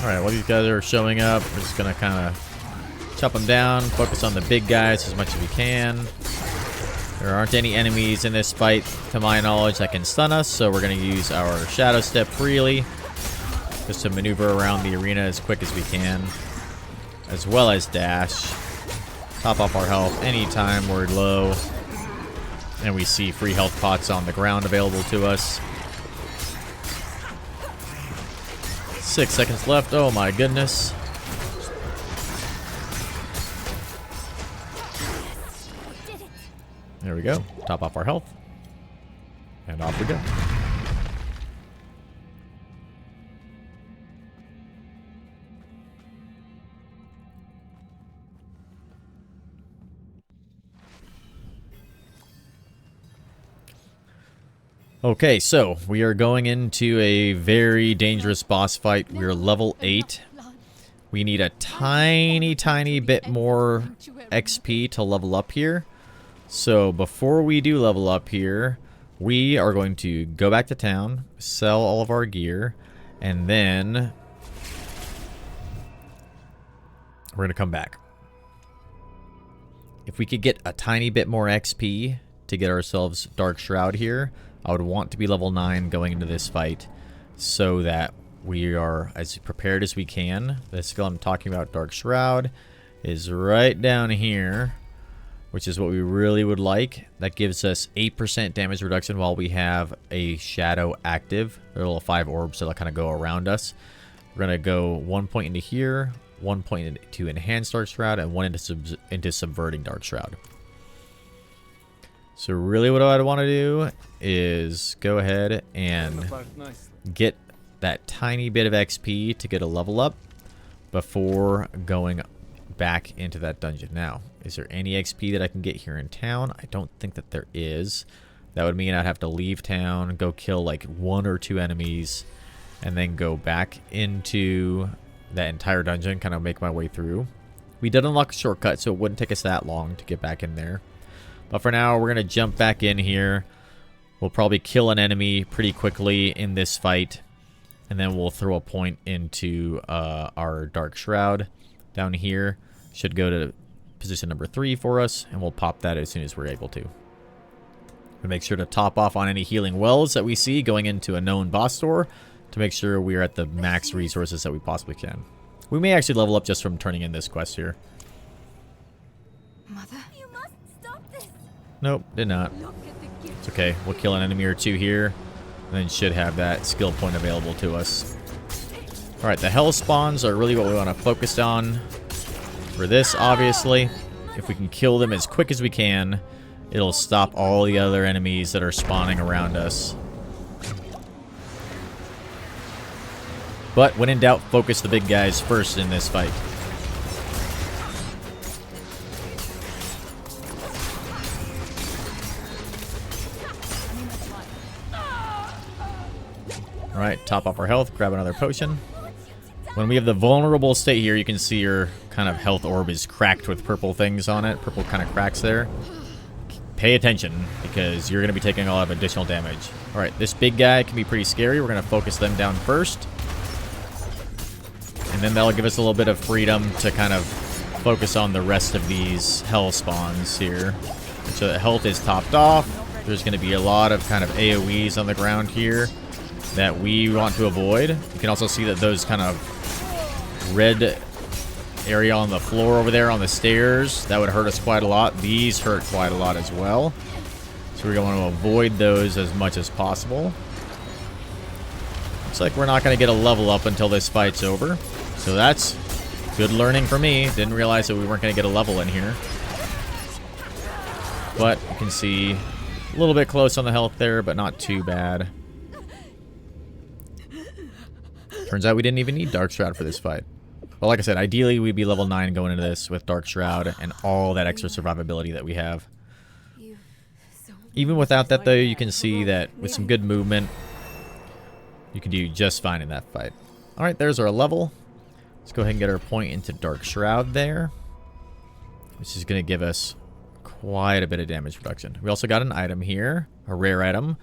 Alright, while these guys are showing up, we're just going to kind of chop them down, focus on the big guys as much as we can. There aren't any enemies in this fight, to my knowledge, that can stun us, so we're going to use our Shadow Step freely, just to maneuver around the arena as quick as we can, as well as dash. Top off our health anytime we're low, and we see free health pots on the ground available to us. 6 seconds left. Oh my goodness. There we go. Top off our health. And off we go. Okay, so we are going into a very dangerous boss fight. We're level 8. We need a tiny bit more XP to level up here. So before we do level up here, we are going to go back to town, sell all of our gear, and then we're going to come back. If we could get a tiny bit more XP to get ourselves Dark Shroud here, I would want to be level 9 going into this fight so that we are as prepared as we can. The skill I'm talking about, Dark Shroud, is right down here, which is what we really would like. That gives us 8% damage reduction while we have a shadow active. There are little 5 orbs that'll kind of go around us. We're going to go 1 point into here, 1 point into Enhanced Dark Shroud, and 1 into Subverting Dark Shroud. So really what I'd want to do is go ahead and get that tiny bit of XP to get a level up before going back into that dungeon. Now, is there any XP that I can get here in town? I don't think that there is. That would mean I'd have to leave town, go kill like 1 or 2 enemies, and then go back into that entire dungeon, kind of make my way through. We did unlock a shortcut, so it wouldn't take us that long to get back in there. But for now, we're going to jump back in here. We'll probably kill an enemy pretty quickly in this fight. And then we'll throw a point into our Dark Shroud down here. Should go to position number 3 for us. And we'll pop that as soon as we're able to. We'll make sure to top off on any healing wells that we see going into a known boss store, to make sure we are at the max resources that we possibly can. We may actually level up just from turning in this quest here. Mother? You must stop this. Nope, did not. It's okay. We'll kill an enemy or 2 here. and then should have that skill point available to us. Alright, the hell spawns are really what we want to focus on for this, obviously. If we can kill them as quick as we can, it'll stop all the other enemies that are spawning around us. But when in doubt, focus the big guys first in this fight. Alright, top off our health, grab another potion. When we have the vulnerable state here, you can see your kind of health orb is cracked with purple things on it. Purple kind of cracks there. Pay attention, because you're going to be taking a lot of additional damage. Alright, this big guy can be pretty scary. We're going to focus them down first. And then that'll give us a little bit of freedom to kind of focus on the rest of these hell spawns here. So the health is topped off. There's going to be a lot of kind of AoEs on the ground here that we want to avoid. You can also see that those kind of red area on the floor over there on the stairs, that would hurt us quite a lot. These hurt quite a lot as well. So we're going to avoid those as much as possible. Looks like we're not going to get a level up until this fight's over. So that's good learning for me. Didn't realize that we weren't going to get a level in here. But you can see a little bit close on the health there, but not too bad. Turns out we didn't even need Dark Shroud for this fight. But like I said, ideally we'd be level 9 going into this with Dark Shroud and all that extra survivability that we have. Even without that though, you can see that with some good movement, you can do just fine in that fight. Alright, there's our level. Let's go ahead and get our point into Dark Shroud there, which is going to give us quite a bit of damage reduction. We also got an item here, a rare item.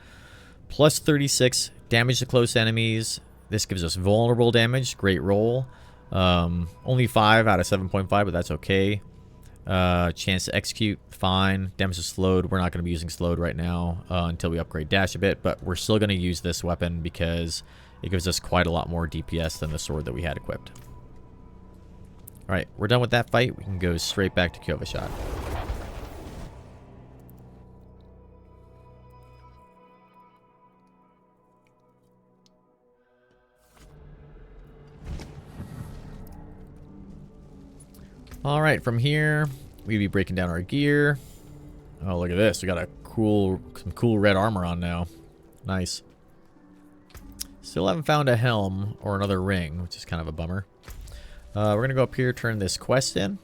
Plus 36 damage to close enemies. This gives us vulnerable damage. Great roll. Only 5 out of 7.5, but that's okay. Chance to execute, fine. Damage is slowed. We're not going to be using slowed right now until we upgrade dash a bit, but we're still going to use this weapon because it gives us quite a lot more DPS than the sword that we had equipped. Alright, we're done with that fight. We can go straight back to Kyovashad. Alright, from here, we'd be breaking down our gear. Oh, look at this. We got some cool red armor on now. Nice. Still haven't found a helm or another ring, which is kind of a bummer. We're going to go up here, turn this quest in.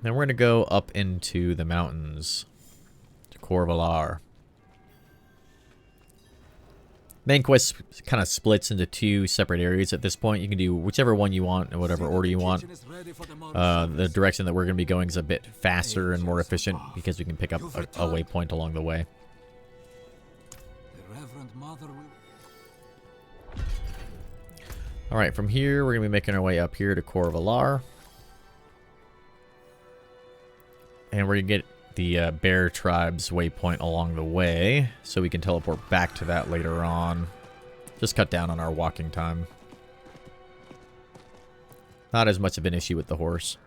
Then we're going to go up into the mountains to Korvalar. Main quest kind of splits into 2 separate areas at this point. You can do whichever one you want in whatever order you want. The direction that we're going to be going is a bit faster and more efficient because we can pick up a waypoint along the way. Alright, from here we're going to be making our way up here to Korvalar. And we're going to get the bear tribe's waypoint along the way, so we can teleport back to that later on. Just cut down on our walking time. Not as much of an issue with the horse.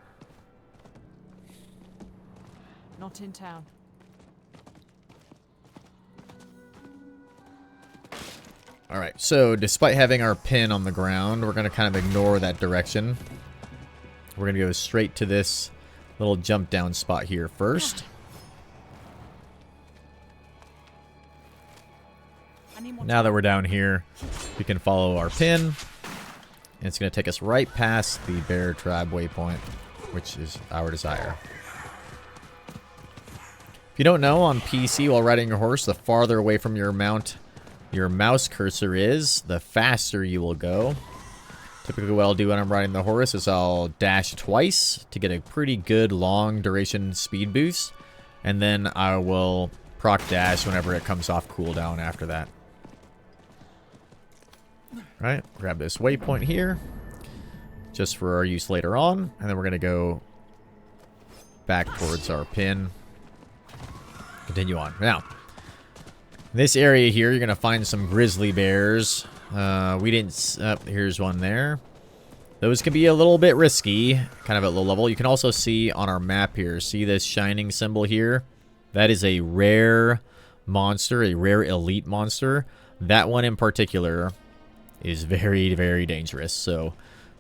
Not in town. Alright, so despite having our pin on the ground, we're going to kind of ignore that direction. We're going to go straight to this little jump down spot here first. Now that we're down here, we can follow our pin. And it's going to take us right past the bear tribe waypoint, which is our desire. If you don't know, on PC while riding your horse, the farther away from your mount your mouse cursor is, the faster you will go. Typically what I'll do when I'm riding the horse is I'll dash twice to get a pretty good long duration speed boost. And then I will proc dash whenever it comes off cooldown after that. Right, grab this waypoint here, just for our use later on, and then we're going to go back towards our pin. Continue on. Now, in this area here, you're going to find some grizzly bears. Here's one there. Those can be a little bit risky, kind of at low level. You can also see on our map here, see this shining symbol here? That is a rare monster, a rare elite monster. That one in particular is very, very dangerous. So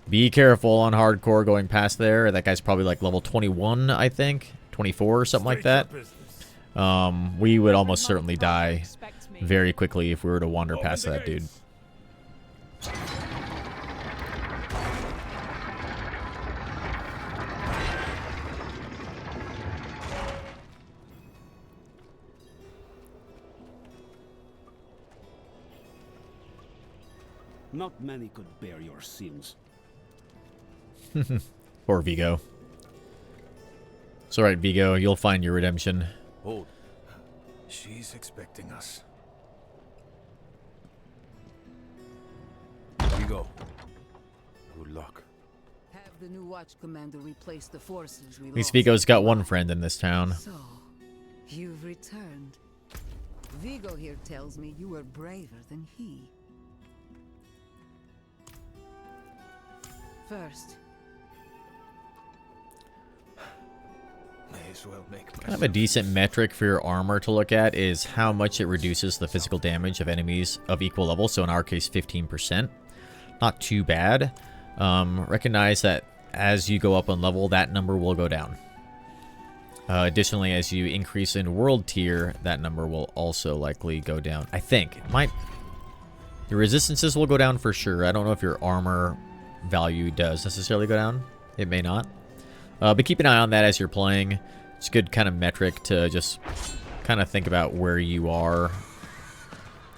be careful on hardcore going past there. That guy's probably like level 21, I think. 24 or something like that. We would almost certainly die very quickly if we were to wander past that dude. Not many could bear your sins. Poor Vigo. It's alright, Vigo. You'll find your redemption. Hold. She's expecting us. Vigo. Good luck. Have the new watch commander replace the forces we At least lost. Vigo's got one friend in this town. So, you've returned. Vigo here tells me you were braver than he. First, May as well make Kind of a decent metric for your armor to look at is how much it reduces the physical damage of enemies of equal level. So in our case, 15%. Not too bad. Recognize that as you go up on level, that number will go down. Additionally, as you increase in world tier, that number will also likely go down. I think. It might... Your resistances will go down for sure. I don't know if your armor value does necessarily go down. It may not. But keep an eye on that as you're playing. It's a good kind of metric to just kind of think about where you are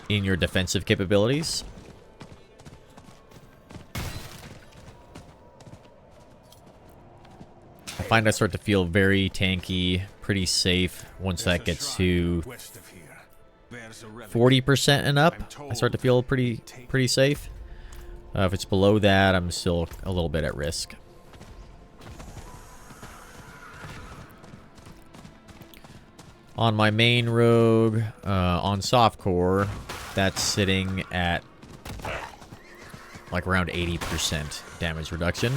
in your defensive capabilities. I find I start to feel very tanky, pretty safe once that gets to 40% and up. I start to feel pretty safe. If it's below that, I'm still a little bit at risk. On my main rogue, on softcore, that's sitting at like around 80% damage reduction.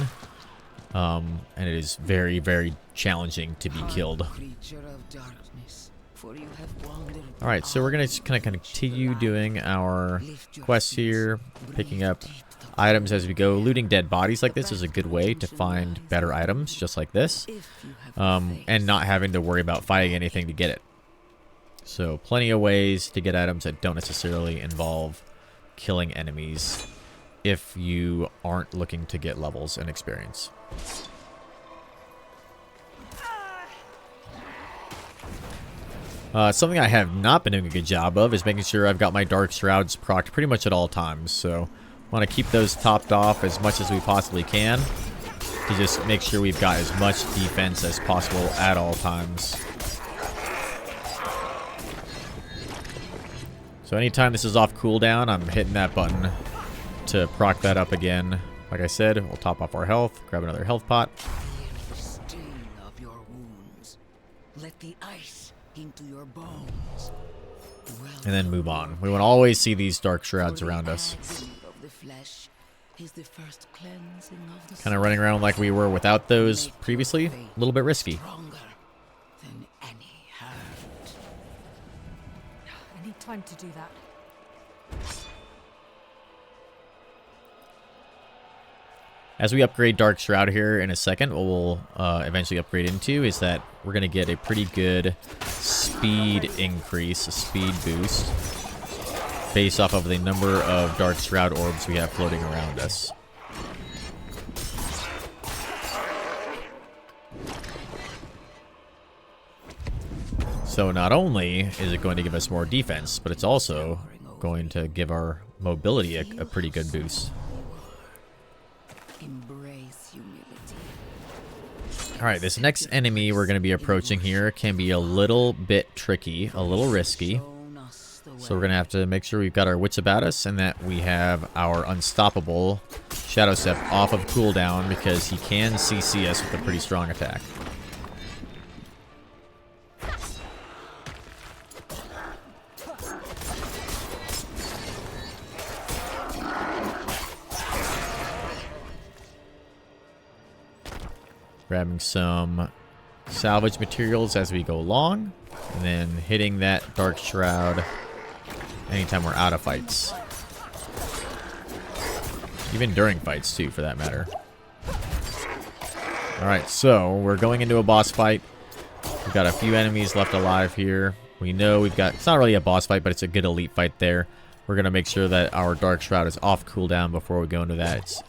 And it is very, very challenging to be killed. Alright, so we're going to kind of continue doing our quests here, picking up items as we go. Looting dead bodies like this is a good way to find better items, just like this. And not having to worry about fighting anything to get it. So plenty of ways to get items that don't necessarily involve killing enemies if you aren't looking to get levels and experience. Something I have not been doing a good job of is making sure I've got my Dark Shrouds procced pretty much at all times. So want to keep those topped off as much as we possibly can to just make sure we've got as much defense as possible at all times. So anytime this is off cooldown, I'm hitting that button to proc that up again. Like I said, we'll top off our health, grab another health pot. Let the ice into your bones. And then move on. We want to always see these Dark Shrouds around us. Kind of running around like we were without those previously. A little bit risky. I need time to do that. As we upgrade Dark Shroud here in a second, what we'll eventually upgrade into is that we're going to get a pretty good speed increase, a speed boost, based off of the number of Dark Shroud orbs we have floating around us. So not only is it going to give us more defense, but it's also going to give our mobility a pretty good boost. Alright, this next enemy we're going to be approaching here can be a little bit tricky, a little risky. So we're going to have to make sure we've got our wits about us and that we have our unstoppable Shadow Step off of cooldown because he can CC us with a pretty strong attack. Grabbing some salvage materials as we go along, and then hitting that Dark Shroud anytime we're out of fights. Even during fights, too, for that matter. Alright, so we're going into a boss fight. We've got a few enemies left alive here. We know we've got... It's not really a boss fight, but it's a good elite fight there. We're going to make sure that our Dark Shroud is off cooldown before we go into that. It's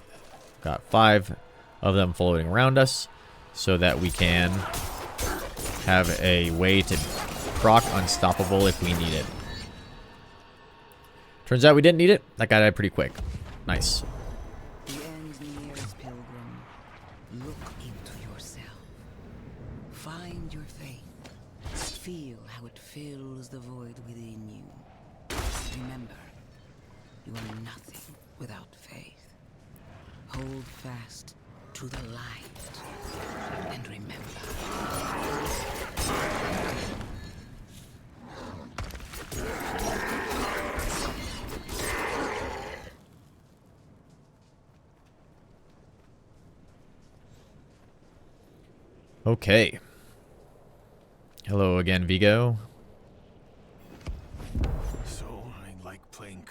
got 5 of them floating around us so that we can have a way to proc Unstoppable if we need it. Turns out we didn't need it. That guy died pretty quick. Nice. The end nears, pilgrim. Look into yourself. Find your faith. Feel how it fills the void within you. Remember, you are nothing without faith. Hold fast to the light. And remember. Okay. Hello again, Vigo. So I like playing.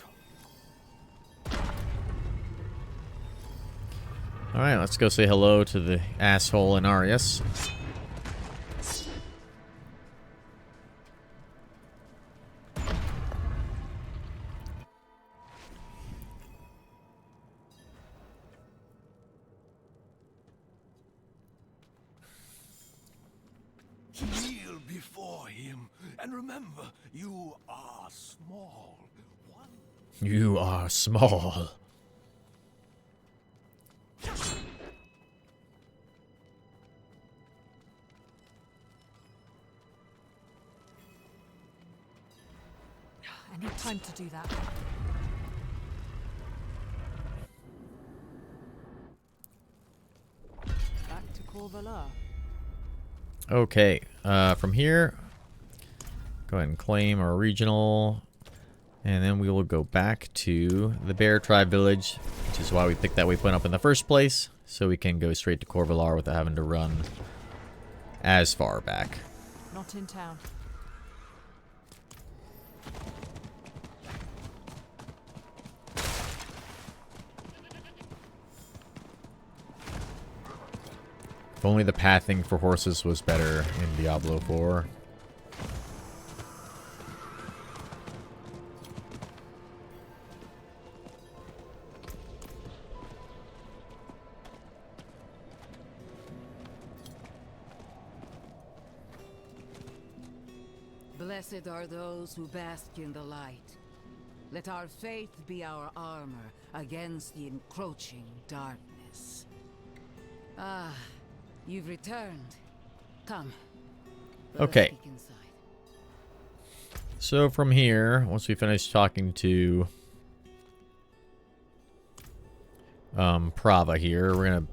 Alright, let's go say hello to the asshole in Arius. Kneel before him, and remember, you are small. You are small. I need time to do that. Back to Corvalar. Okay, from here, go ahead and claim our regional, and then we will go back to the Bear Tribe Village, which is why we picked that waypoint up in the first place, so we can go straight to Corvalar without having to run as far back. Not in town. If only the pathing for horses was better in Diablo 4. Blessed are those who bask in the light. Let our faith be our armor against the encroaching darkness. Ah, you've returned. Come. Let us Okay. speak inside. So from here, once we finish talking to Prava here, we're going to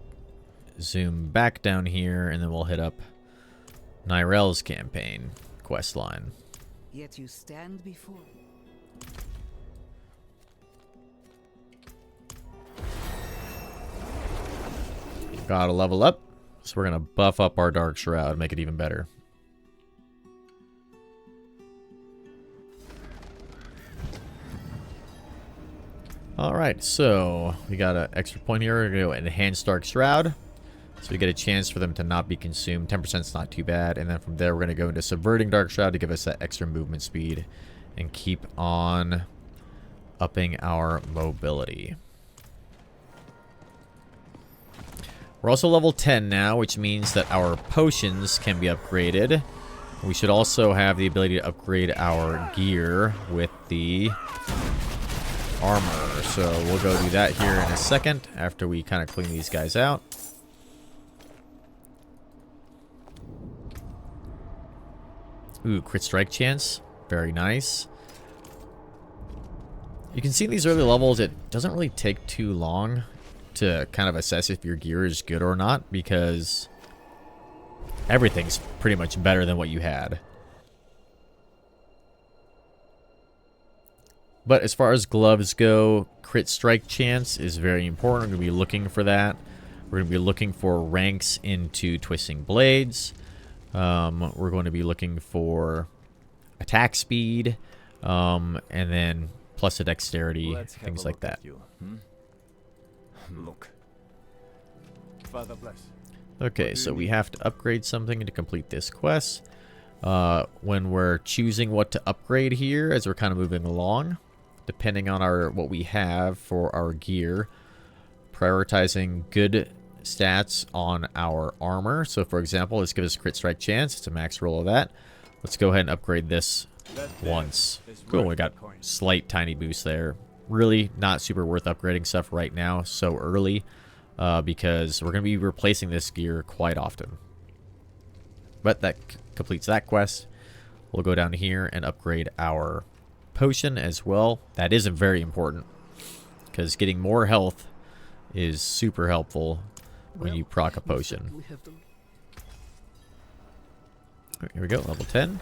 zoom back down here, and then we'll hit up Nyrel's campaign quest line. Yet you stand before me. Gotta level up, so we're gonna buff up our Dark Shroud, make it even better. Alright, so we got an extra point here. We're gonna go enhance Dark Shroud, so we get a chance for them to not be consumed. 10% is not too bad, and then from there we're gonna go into subverting Dark Shroud to give us that extra movement speed and keep on upping our mobility. We're also level 10 now, which means that our potions can be upgraded. We should also have the ability to upgrade our gear with the armor. So we'll go do that here in a second after we kind of clean these guys out. Ooh, crit strike chance. Very nice. You can see in these early levels, it doesn't really take too long to kind of assess if your gear is good or not, because everything's pretty much better than what you had. But as far as gloves go, crit strike chance is very important. We're going to be looking for that. We're going to be looking for ranks into twisting blades. We're going to be looking for attack speed, and then plus a dexterity, Let's have things a like look that. at you, Look. Father bless. Okay, so we have to upgrade something to complete this quest. When we're choosing what to upgrade here, as we're kind of moving along, depending on what we have for our gear, prioritizing good stats on our armor. So, for example, let's give us a crit strike chance. It's a max roll of that. Let's go ahead and upgrade this once. Cool, we got slight tiny boost there. Really not super worth upgrading stuff right now, so early, because we're going to be replacing this gear quite often. But that completes that quest. We'll go down here and upgrade our potion as well. That isn't very important, because getting more health is super helpful when you proc a potion. Here we go, level 10.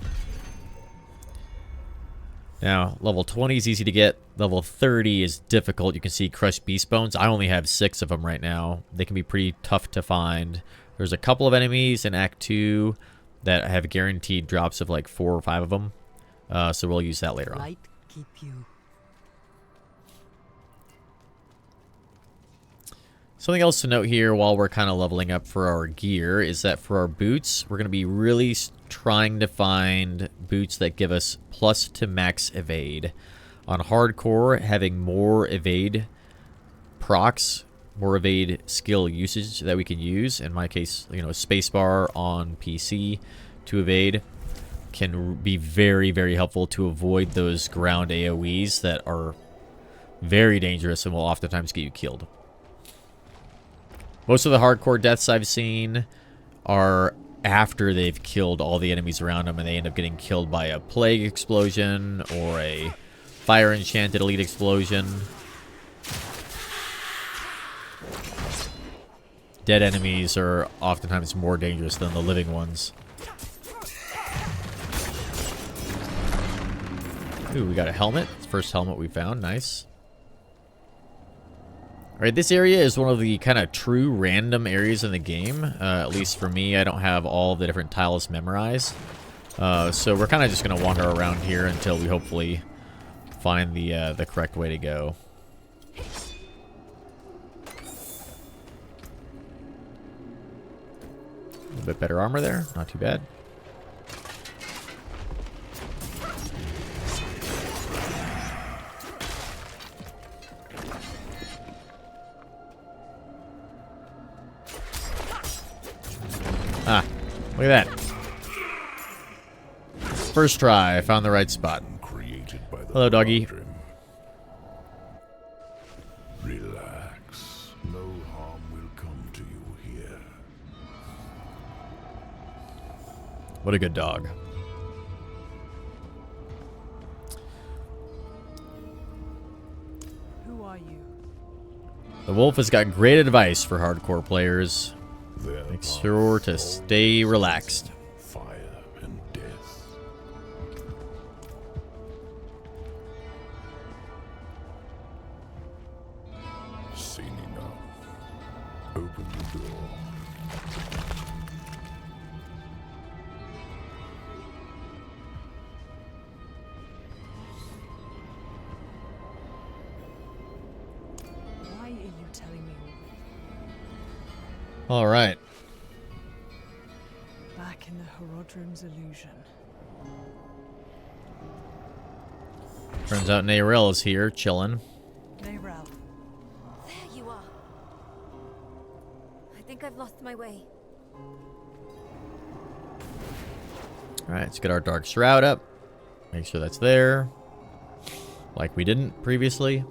Now, level 20 is easy to get. Level 30 is difficult. You can see crushed beast bones. I only have 6 of them right now. They can be pretty tough to find. There's a couple of enemies in Act 2 that have guaranteed drops of like 4 or 5 of them. So we'll use that later on. Light keep you. Something else to note here while we're kind of leveling up for our gear is that for our boots, we're going to be really trying to find boots that give us plus to max evade. On hardcore, having more evade procs, more evade skill usage that we can use. In my case, you know, spacebar on PC to evade can be very, very helpful to avoid those ground AoEs that are very dangerous and will oftentimes get you killed. Most of the hardcore deaths I've seen are after they've killed all the enemies around them and they end up getting killed by a plague explosion or a fire enchanted elite explosion. Dead enemies are oftentimes more dangerous than the living ones. Ooh, we got a helmet. It's the first helmet we found. Nice. Alright, this area is one of the kind of true random areas in the game. At least for me, I don't have all the different tiles memorized. So we're kind of just going to wander around here until we hopefully find the correct way to go. A little bit better armor there. Not too bad. Ah, look at that. First try, I found the right spot. Hello, doggy. Relax. No harm will come to you here. What a good dog. Who are you? The wolf has got great advice for hardcore players. Their Make sure to stay relaxed. Fire and death. Seen enough. Open the door. Why are you telling me all this? All right. Back in the Horodrim's illusion. Turns out Nayrel is here, chilling. Nayrel. There you are. I think I've lost my way. All right, let's get our Dark Shroud up. Make sure that's there. Like we didn't previously.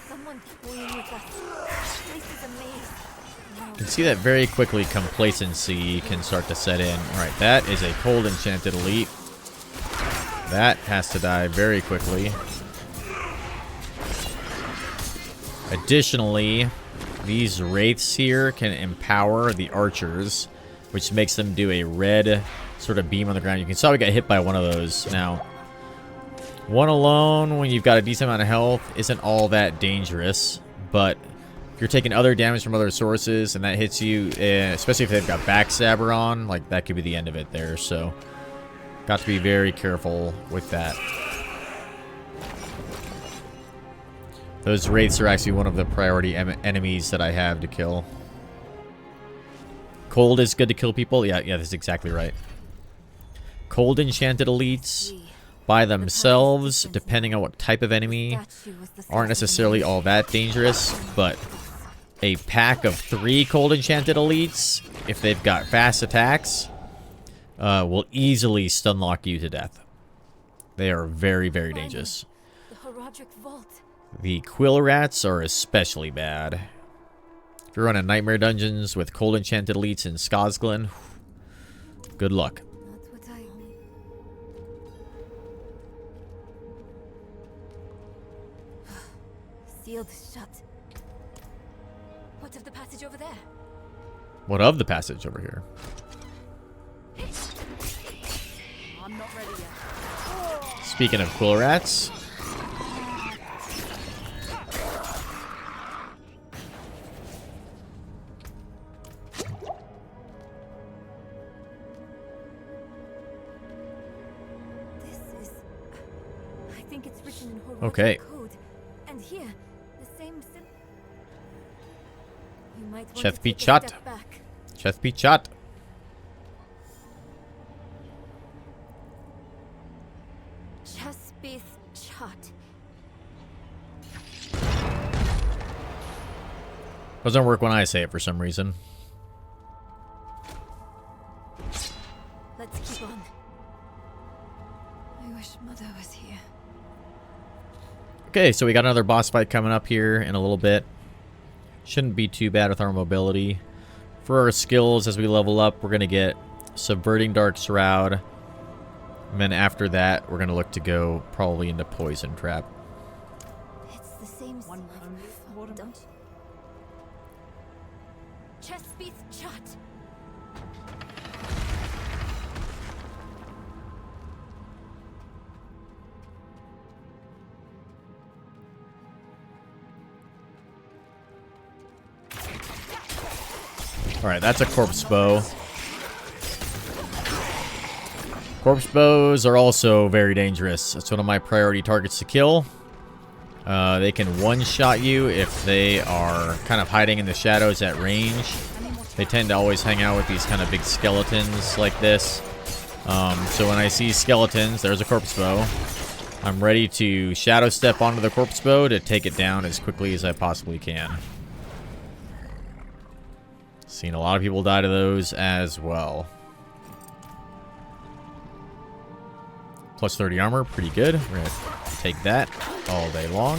Someone's toying with us. This place is a maze. You can see that very quickly complacency can start to set in. All right, that is a cold enchanted elite. That has to die very quickly. Additionally, these wraiths here can empower the archers, which makes them do a red sort of beam on the ground. You can see we got hit by one of those. Now, one alone, when you've got a decent amount of health, isn't all that dangerous. But if you're taking other damage from other sources and that hits you, especially if they've got Backstabber on, like that could be the end of it there. So, Got to be very careful with that. Those wraiths are actually one of the priority enemies that I have to kill. Cold is good to kill people? Yeah, that's exactly right. Cold enchanted elites by themselves, depending on what type of enemy, aren't necessarily all that dangerous, but a pack of 3 cold enchanted elites, if they've got fast attacks, will easily stunlock you to death. They are very, very dangerous. The quill rats are especially bad. If you're running nightmare dungeons with cold enchanted elites in Skosglen, good luck. Sealed shut. What of the passage over there? What of the passage over here? I'm not ready yet. Speaking of quill rats, This is... I think it's written in Horologic okay. code. And here, the same sim... You might want Cheth to be take a chat. step back. Cheth be chat. Chespith Chat. Doesn't work when I say it for some reason. Let's keep on. I wish Mother was here. Okay, so we got another boss fight coming up here in a little bit. Shouldn't be too bad with our mobility. For our skills, as we level up, we're going to get Subverting Dark Shroud. And then after that, we're going to look to go probably into Poison Trap. It's the same One sim only water. don't you? Chespith Chat. Alright, that's a corpse bow. Corpse bows are also very dangerous. It's one of my priority targets to kill. They can one-shot you if they are kind of hiding in the shadows at range. They tend to always hang out with these kind of big skeletons like this. So when I see skeletons, there's a corpse bow. I'm ready to shadow step onto the corpse bow to take it down as quickly as I possibly can. Seen a lot of people die to those as well. Plus 30 armor, pretty good. We're going to take that all day long.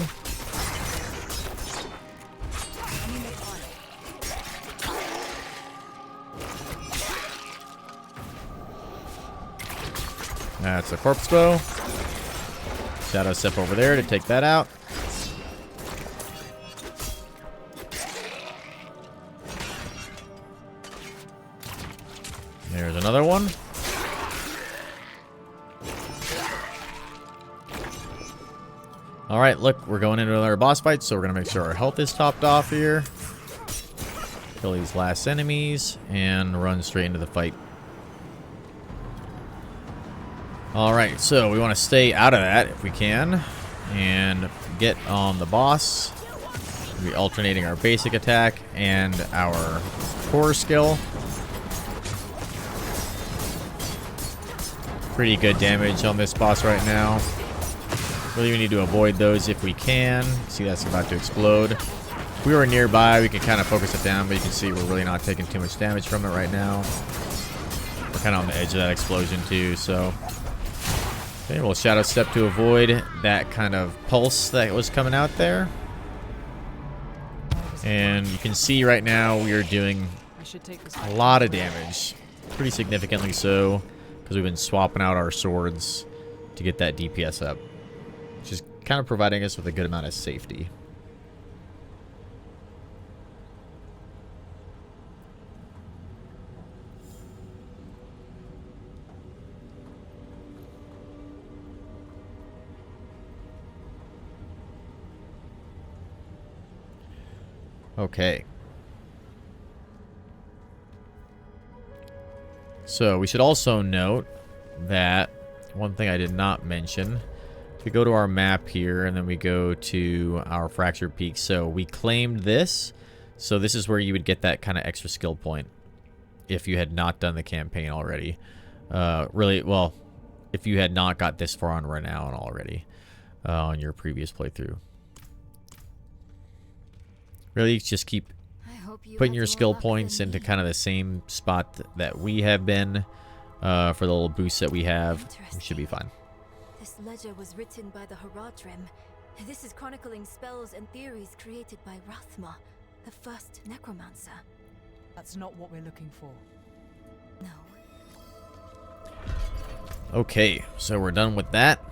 That's a corpse bow. Shadow step over there to take that out. There's another one. Alright, look, we're going into another boss fight, so we're going to make sure our health is topped off here. Kill these last enemies, and run straight into the fight. Alright, so we want to stay out of that if we can, and get on the boss. We'll be alternating our basic attack and our core skill. Pretty good damage on this boss right now. Really, we need to avoid those if we can. See, that's about to explode. If we were nearby, we could kind of focus it down, but you can see we're really not taking too much damage from it right now. We're kind of on the edge of that explosion too, so... Okay, we'll shadow step to avoid that kind of pulse that was coming out there. And you can see right now we are doing a lot of damage. Pretty significantly so, because we've been swapping out our swords to get that DPS up. Which is kind of providing us with a good amount of safety. Okay. So we should also note that one thing I did not mention. We go to our map here, and then we go to our Fractured Peak. So we claimed this. So this is where you would get that kind of extra skill point if you had not done the campaign already. Really, well, if you had not got this far on Renown already on your previous playthrough. Really, just keep putting your skill points into kind of the same spot that we have been for the little boosts that we have. We should be fine. This ledger was written by the Haradrim. This is chronicling spells and theories created by Rathma, the first necromancer. That's not what we're looking for. No. Okay, so we're done with that.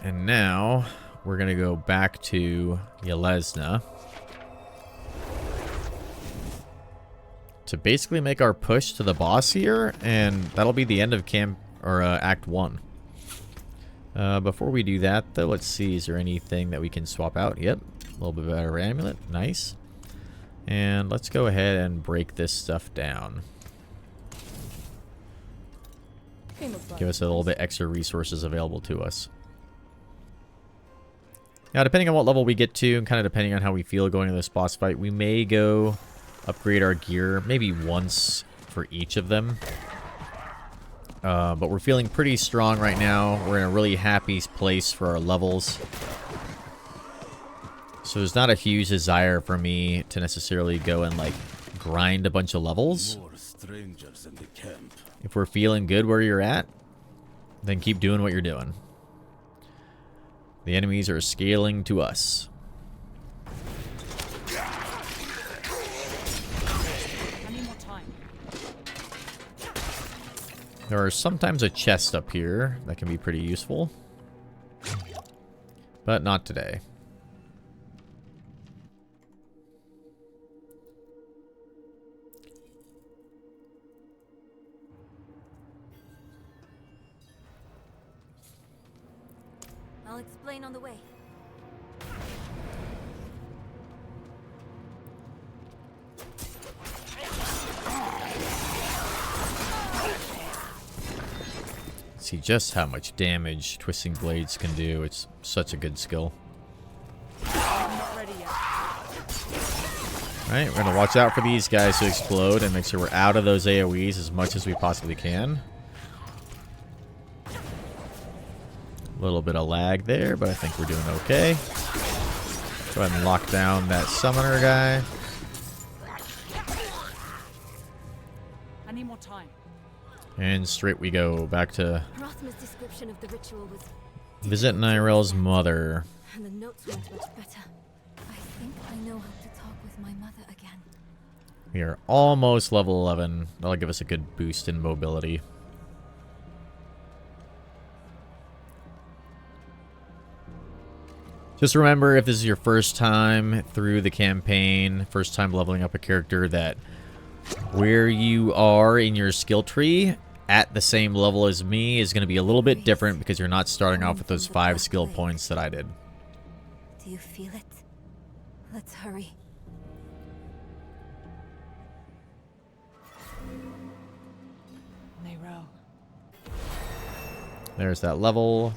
And now we're going to go back to Yelesna to basically make our push to the boss here, and that'll be the end of Act 1. Before we do that, though, let's see, is there anything that we can swap out? Yep, a little bit better amulet, nice. And let's go ahead and break this stuff down. Give us a little bit extra resources available to us. Now, depending on what level we get to, and kind of depending on how we feel going into this boss fight, we may go upgrade our gear, maybe once for each of them. But we're feeling pretty strong right now. We're in a really happy place for our levels. So there's not a huge desire for me to necessarily go and, like, grind a bunch of levels. More strangers in the camp. If we're feeling good where you're at, then keep doing what you're doing. The enemies are scaling to us. I need more time. There are sometimes a chest up here that can be pretty useful. But not today. I'll explain on the way. See just how much damage Twisting Blades can do. It's such a good skill. I'm not ready yet. Alright, we're going to watch out for these guys to explode and make sure we're out of those AoEs as much as we possibly can. A little bit of lag there, but I think we're doing okay. Go ahead and lock down that summoner guy. I need more time. And straight we go back to Rathma's description of the ritual was... visit Nirel's mother. And the notes weren't much better. I think I know how to talk with my mother again. We are almost level 11. That'll give us a good boost in mobility. Just remember, if this is your first time through the campaign, first time leveling up a character, that where you are in your skill tree at the same level as me is going to be a little bit different because you're not starting off with those 5 skill points that I did. Do you feel it? Let's hurry. Nero, There's that level.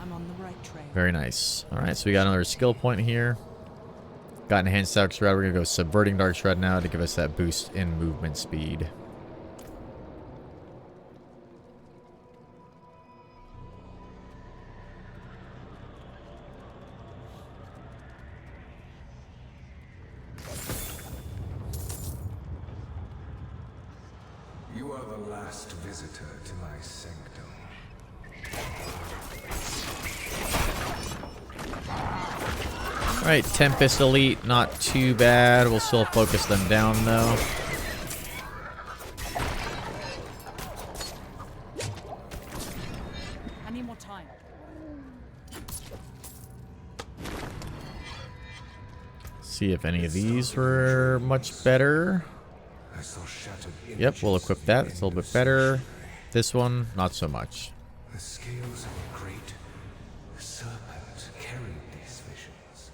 I'm on the right trail. Very nice. Alright, so we got another skill point here. Got Enhanced Dark Shred. We're going to go Subverting Dark Shred now to give us that boost in movement speed. You are the last visitor to my sanctum. Alright, Tempest Elite, not too bad. We'll still focus them down though. I need more time. See if any of these were much better. I saw shattered Yep, we'll images equip of that. men It's a little bit in better. sanctuary. This one, not so much. The scales of a great serpent carried these visions.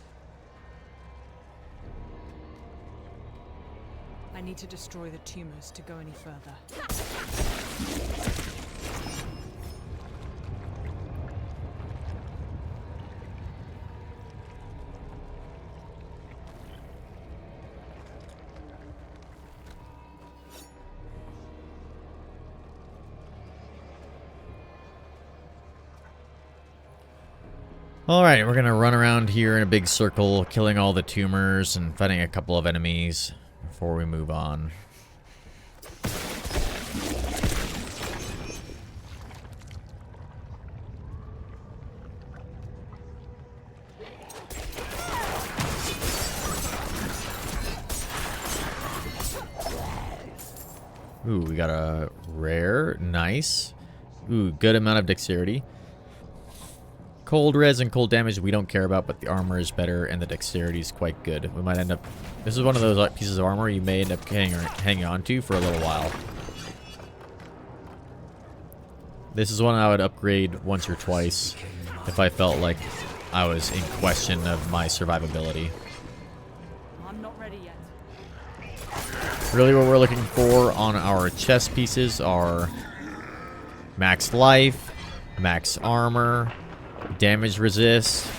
I need to destroy the tumors to go any further. Alright, we're gonna run around here in a big circle, killing all the tumors and fighting a couple of enemies before we move on. Ooh, we got a rare. Nice. Ooh, good amount of dexterity. Cold res and cold damage we don't care about, but the armor is better and the dexterity is quite good. We might end up... This is one of those pieces of armor you may end up hanging on to for a little while. This is one I would upgrade once or twice if I felt like I was in question of my survivability. I'm not ready yet. Really what we're looking for on our chest pieces are max life, max armor, damage resist,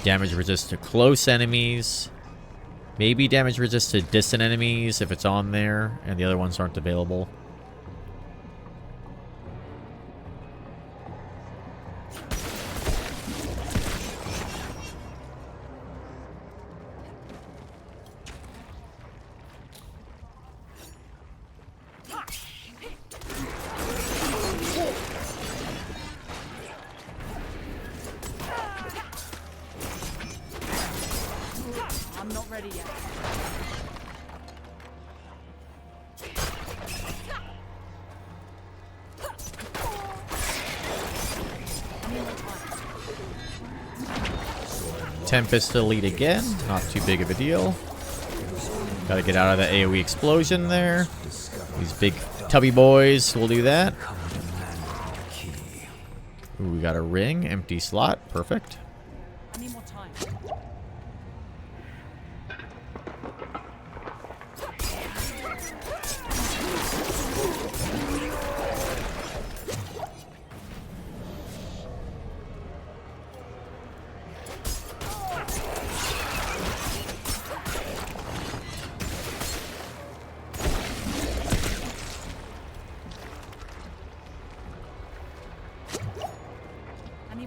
damage resist to close enemies, maybe damage resist to distant enemies if it's on there and the other ones aren't available. I'm not ready yet. Tempest Elite again, not too big of a deal. Gotta get out of the AoE explosion there. These big tubby boys will do that. Ooh, we got a ring, empty slot, perfect. I need more time.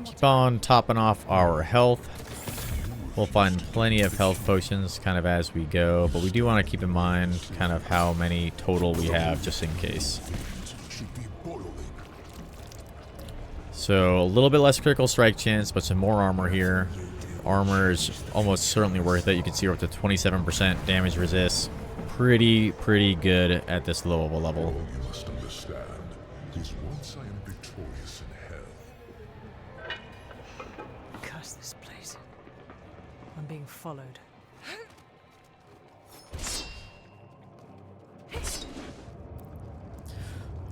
Keep on topping off our health. We'll find plenty of health potions kind of as we go, but we do want to keep in mind kind of how many total we have just in case. So a little bit less critical strike chance, but some more armor here. Armor is almost certainly worth it. You can see we're up to 27% damage resist. Pretty good at this low of a level. You must understand is once I am victorious in hell, Curse this place. I'm being followed.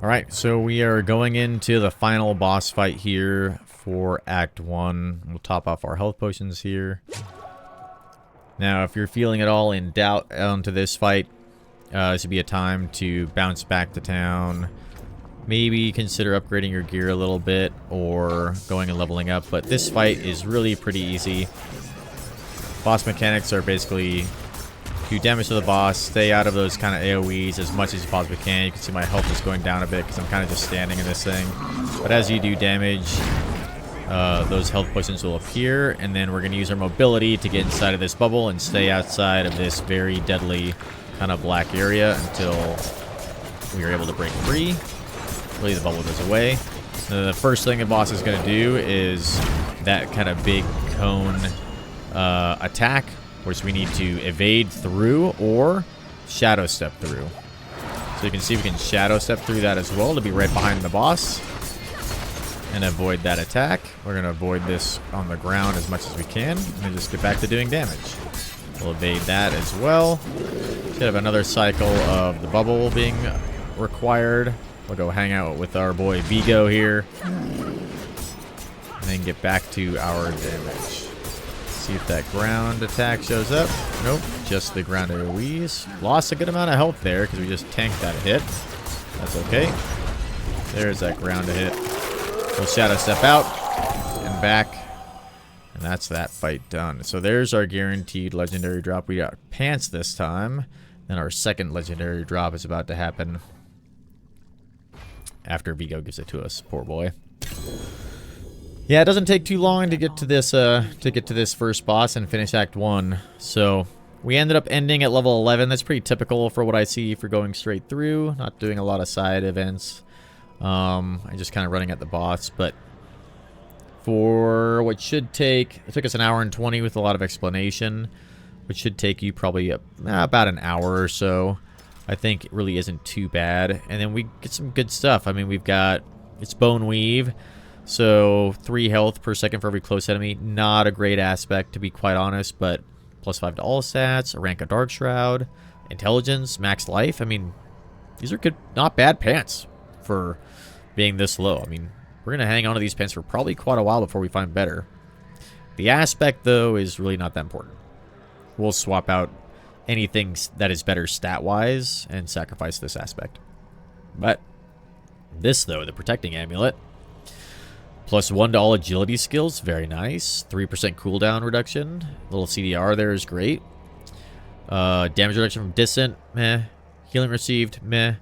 Alright, so we are going into the final boss fight here for Act 1. We'll top off our health potions here. Now, if you're feeling at all in doubt onto this fight, this would be a time to bounce back to town. Maybe consider upgrading your gear a little bit or going and leveling up. But this fight is really pretty easy. Boss mechanics are basically do damage to the boss, stay out of those kind of AoEs as much as you possibly can. You can see my health is going down a bit because I'm kind of just standing in this thing. But as you do damage, those health potions will appear, and then we're going to use our mobility to get inside of this bubble and stay outside of this very deadly kind of black area until we are able to break free. Really, the bubble goes away. The first thing the boss is going to do is that kind of big cone attack, which we need to evade through or shadow step through. So you can see we can shadow step through that as well to be right behind the boss and avoid that attack. We're going to avoid this on the ground as much as we can and just get back to doing damage. We'll evade that as well. Should have another cycle of the bubble being required. We'll go hang out with our boy Vigo here and then get back to our damage. See if that ground attack shows up. Nope, just the ground AoEs. Lost a good amount of health there because we just tanked that hit. That's okay. There's that ground hit. We'll shadow step out and back. And that's that fight done. So there's our guaranteed legendary drop. We got pants this time. Then our second legendary drop is about to happen after Vigo gives it to us. Poor boy. Yeah, it doesn't take too long to get to this first boss and finish Act 1. So we ended up ending at level 11. That's pretty typical for what I see for going straight through. Not doing a lot of side events. I'm just kind of running at the boss. But for what should take... It took us an hour and 20 with a lot of explanation. Which should take you probably about an hour or so. I think it really isn't too bad. And then we get some good stuff. I mean, we've got... It's Bone Weave. So 3 health per second for every close enemy. Not a great aspect, to be quite honest, but +5 to all stats, a rank of Dark Shroud, intelligence, max life. I mean, these are good, not bad pants for being this low. I mean, we're going to hang on to these pants for probably quite a while before we find better. The aspect, though, is really not that important. We'll swap out anything that is better stat-wise and sacrifice this aspect. But this, though, the Protecting Amulet, +1 to all agility skills, very nice. 3% cooldown reduction. Little CDR there is great. Damage reduction from distant, meh. Healing received, meh.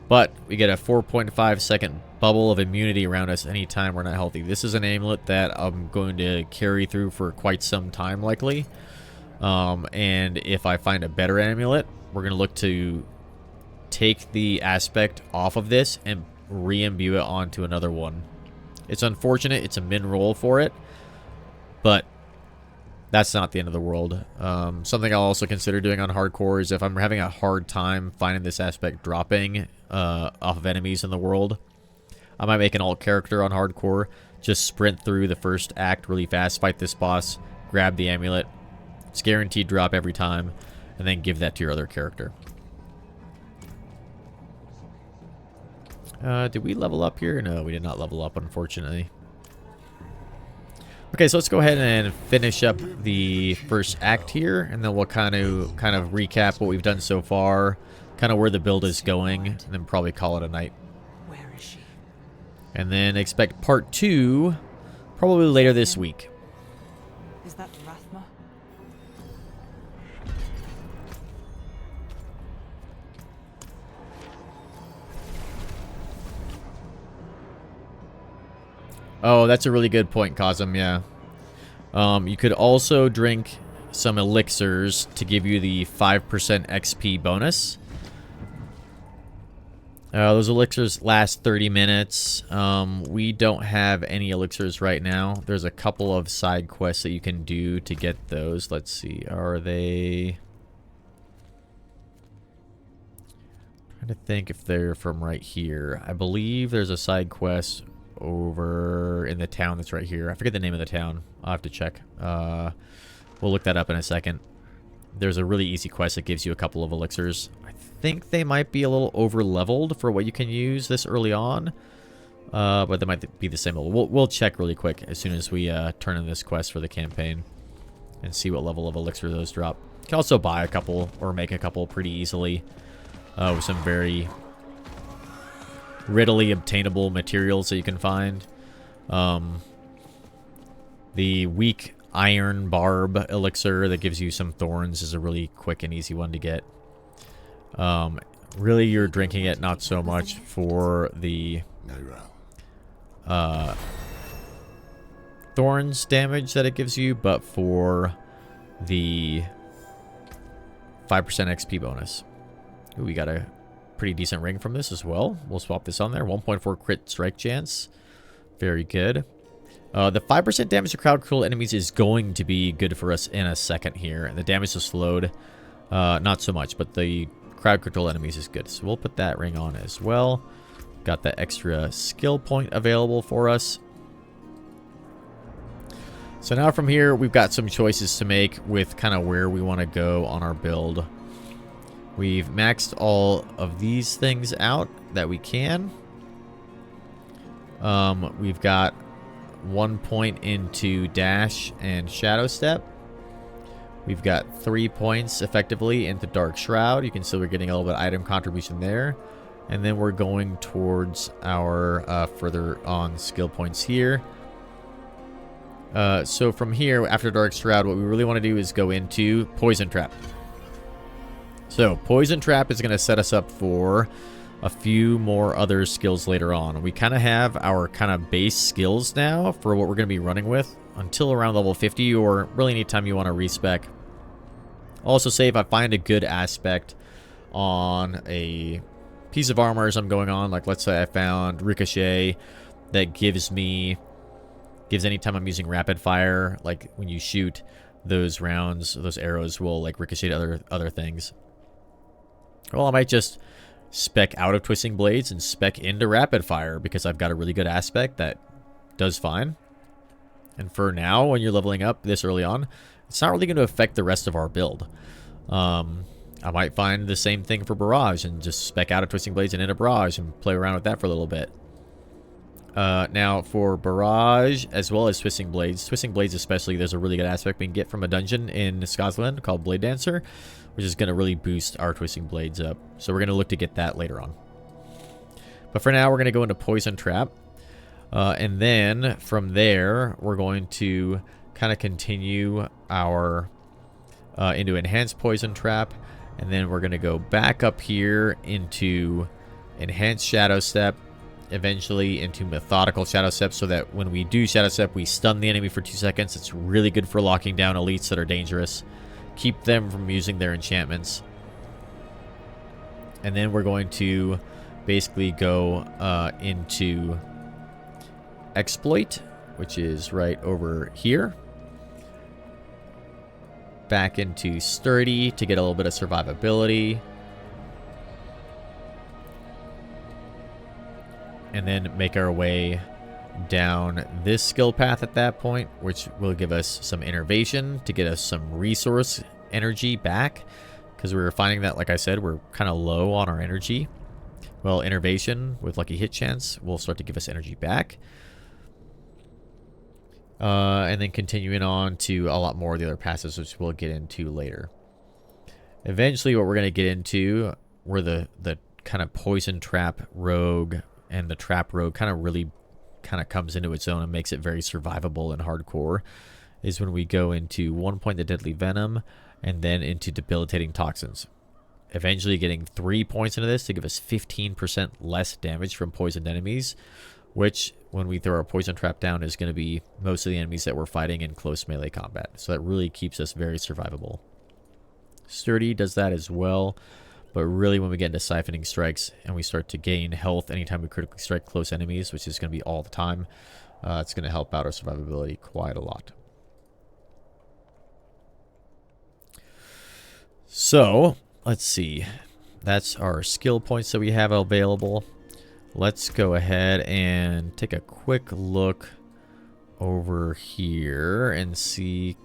But we get a 4.5 second bubble of immunity around us anytime we're not healthy. This is an amulet that I'm going to carry through for quite some time, likely. And if I find a better amulet, we're going to look to take the aspect off of this and re-imbue it onto another one. It's unfortunate. It's a min roll for it, but that's not the end of the world. Something I'll also consider doing on hardcore is if I'm having a hard time finding this aspect dropping off of enemies in the world, I might make an alt character on hardcore, just sprint through the first act really fast, fight this boss, grab the amulet, it's guaranteed drop every time, and then give that to your other character. Did we level up here? No, we did not level up, unfortunately. Okay, so let's go ahead and finish up the first act here, and then we'll kind of recap what we've done so far, kind of where the build is going, and then probably call it a night. Where is she? And then expect part 2 probably later this week. Is that Rathma? Oh, that's a really good point, Cosm, yeah. You could also drink some elixirs to give you the 5% XP bonus. Those elixirs last 30 minutes. We don't have any elixirs right now. There's a couple of side quests that you can do to get those. Let's see, are they... I'm trying to think if they're from right here. I believe there's a side quest over in the town that's right here. I forget the name of the town. I'll have to check. We'll look that up in a second. There's a really easy quest that gives you a couple of elixirs. I think they might be a little over leveled for what you can use this early on, but they might be the same level. We'll check really quick as soon as we turn in this quest for the campaign and see what level of elixir those drop. You can also buy a couple or make a couple pretty easily with some very readily obtainable materials that you can find. The weak iron barb elixir that gives you some thorns is a really quick and easy one to get. Really, you're drinking it not so much for the thorns damage that it gives you, but for the 5% XP bonus. Ooh, we got a pretty decent ring from this as well. We'll swap this on there. 1.4 crit strike chance. Very good. The 5% damage to crowd control enemies is going to be good for us in a second here. And the damage is slowed. Not so much, but the crowd control enemies is good. So we'll put that ring on as well. Got that extra skill point available for us. So now from here, we've got some choices to make with kind of where we want to go on our build. We've maxed all of these things out that we can. We've got 1 point into dash and shadow step. We've got 3 points effectively into dark shroud. You can see we're getting a little bit of item contribution there. And then we're going towards our further on skill points here. So from here, after dark shroud, what we really want to do is go into poison trap. So, Poison Trap is going to set us up for a few more other skills later on. We kind of have our kind of base skills now for what we're going to be running with until around level 50, or really anytime you want to respec. Also say if I find a good aspect on a piece of armor as I'm going on, like let's say I found Ricochet that gives anytime I'm using rapid fire, like when you shoot those rounds, those arrows will like ricochet to other things. Well, I might just spec out of Twisting Blades and spec into rapid fire because I've got a really good aspect that does fine. And for now, when you're leveling up this early on, it's not really going to affect the rest of our build. I might find the same thing for Barrage and just spec out of Twisting Blades and into Barrage and play around with that for a little bit. Now, for Barrage, as well as Twisting Blades especially, there's a really good aspect we can get from a dungeon in Scotland called Blade Dancer, which is going to really boost our Twisting Blades up. So we're going to look to get that later on. But for now, we're going to go into Poison Trap. And then, from there, we're going to kind of continue our into Enhanced Poison Trap. And then we're going to go back up here into Enhanced Shadow Step. Eventually into Methodical Shadow Step, so that when we do Shadow Step, we stun the enemy for 2 seconds. It's really good for locking down elites that are dangerous. Keep them from using their enchantments. And then we're going to basically go into Exploit, which is right over here. Back into Sturdy to get a little bit of survivability. And then make our way down this skill path at that point, which will give us some innervation to get us some resource energy back. Because we were finding that, like I said, we're kind of low on our energy. Well, innervation with lucky hit chance will start to give us energy back. And then continuing on to a lot more of the other passes, which we'll get into later. Eventually, what we're going to get into, where the kind of Poison Trap rogue and the Trap rogue kind of really comes into its own and makes it very survivable and hardcore, is when we go into 1 point the Deadly Venom and then into Debilitating Toxins. Eventually getting 3 points into this to give us 15% less damage from poisoned enemies, which when we throw our Poison Trap down is going to be most of the enemies that we're fighting in close melee combat. So that really keeps us very survivable. Sturdy does that as well. But really, when we get into Siphoning Strikes and we start to gain health anytime we critically strike close enemies, which is going to be all the time, it's going to help out our survivability quite a lot. So, let's see. That's our skill points that we have available. Let's go ahead and take a quick look over here and see,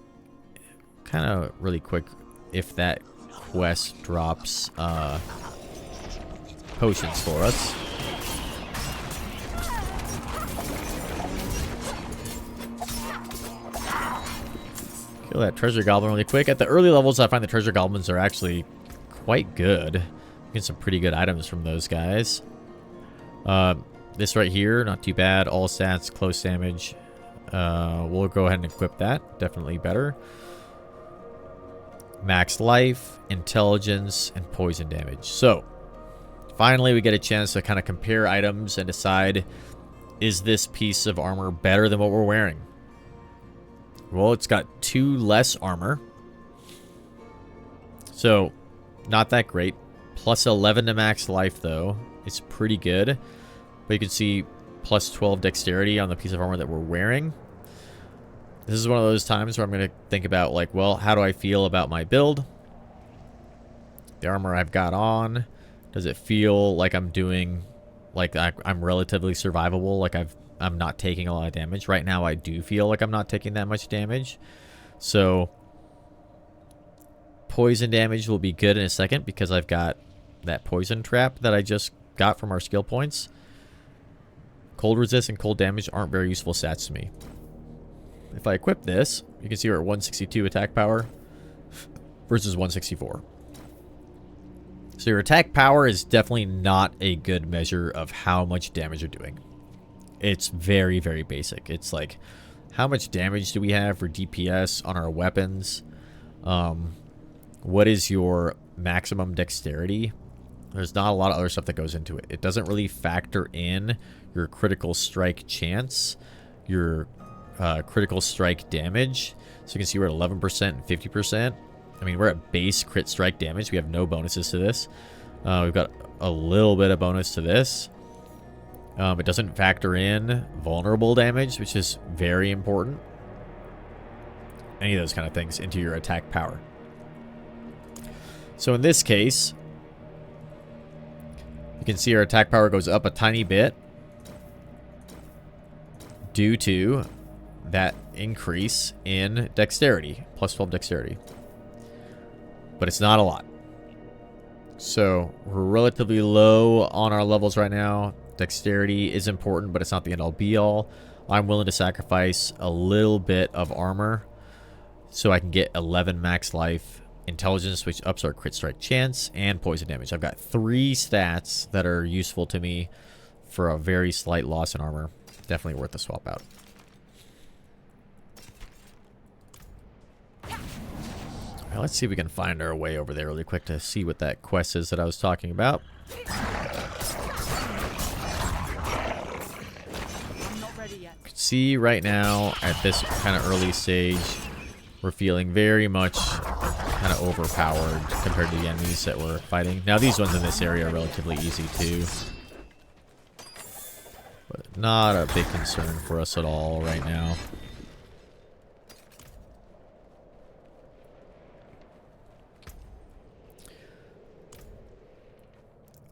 kind of really quick, if that quest drops potions for us. Kill that treasure goblin really quick. At the early levels, I find the treasure goblins are actually quite good. Get some pretty good items from those guys. This right here, not too bad. All stats, close damage. We'll go ahead and equip that. Definitely better. Max life, intelligence, and poison damage. So, finally we get a chance to kind of compare items and decide, is this piece of armor better than what we're wearing? Well, it's got 2 less armor. So, not that great. Plus 11 to max life, though. It's pretty good. But you can see plus 12 dexterity on the piece of armor that we're wearing. This is one of those times where I'm going to think about, like, well, how do I feel about my build? The armor I've got on, does it feel like I'm doing, like I'm relatively survivable, like I'm not taking a lot of damage? Right now I do feel like I'm not taking that much damage. So poison damage will be good in a second because I've got that Poison Trap that I just got from our skill points. Cold resist and cold damage aren't very useful stats to me. If I equip this, you can see we're at 162 attack power versus 164. So your attack power is definitely not a good measure of how much damage you're doing. It's very, very basic. It's like, how much damage do we have for DPS on our weapons? What is your maximum dexterity? There's not a lot of other stuff that goes into it. It doesn't really factor in your critical strike chance, your critical strike damage. So you can see we're at 11% and 50%. I mean, we're at base crit strike damage. We have no bonuses to this. We've got a little bit of bonus to this. It doesn't factor in vulnerable damage, which is very important. Any of those kind of things into your attack power. So in this case, you can see our attack power goes up a tiny bit due to that increase in dexterity, plus 12 dexterity. But it's not a lot. So we're relatively low on our levels right now. Dexterity is important, but it's not the end all be all. I'm willing to sacrifice a little bit of armor so I can get 11 max life, intelligence, which ups our crit strike chance, and poison damage. I've got 3 stats that are useful to me for a very slight loss in armor. Definitely worth the swap out. Alright, let's see if we can find our way over there really quick to see what that quest is that I was talking about. See, right now, at this kind of early stage, we're feeling very much kind of overpowered compared to the enemies that we're fighting. Now, these ones in this area are relatively easy too. But not a big concern for us at all right now.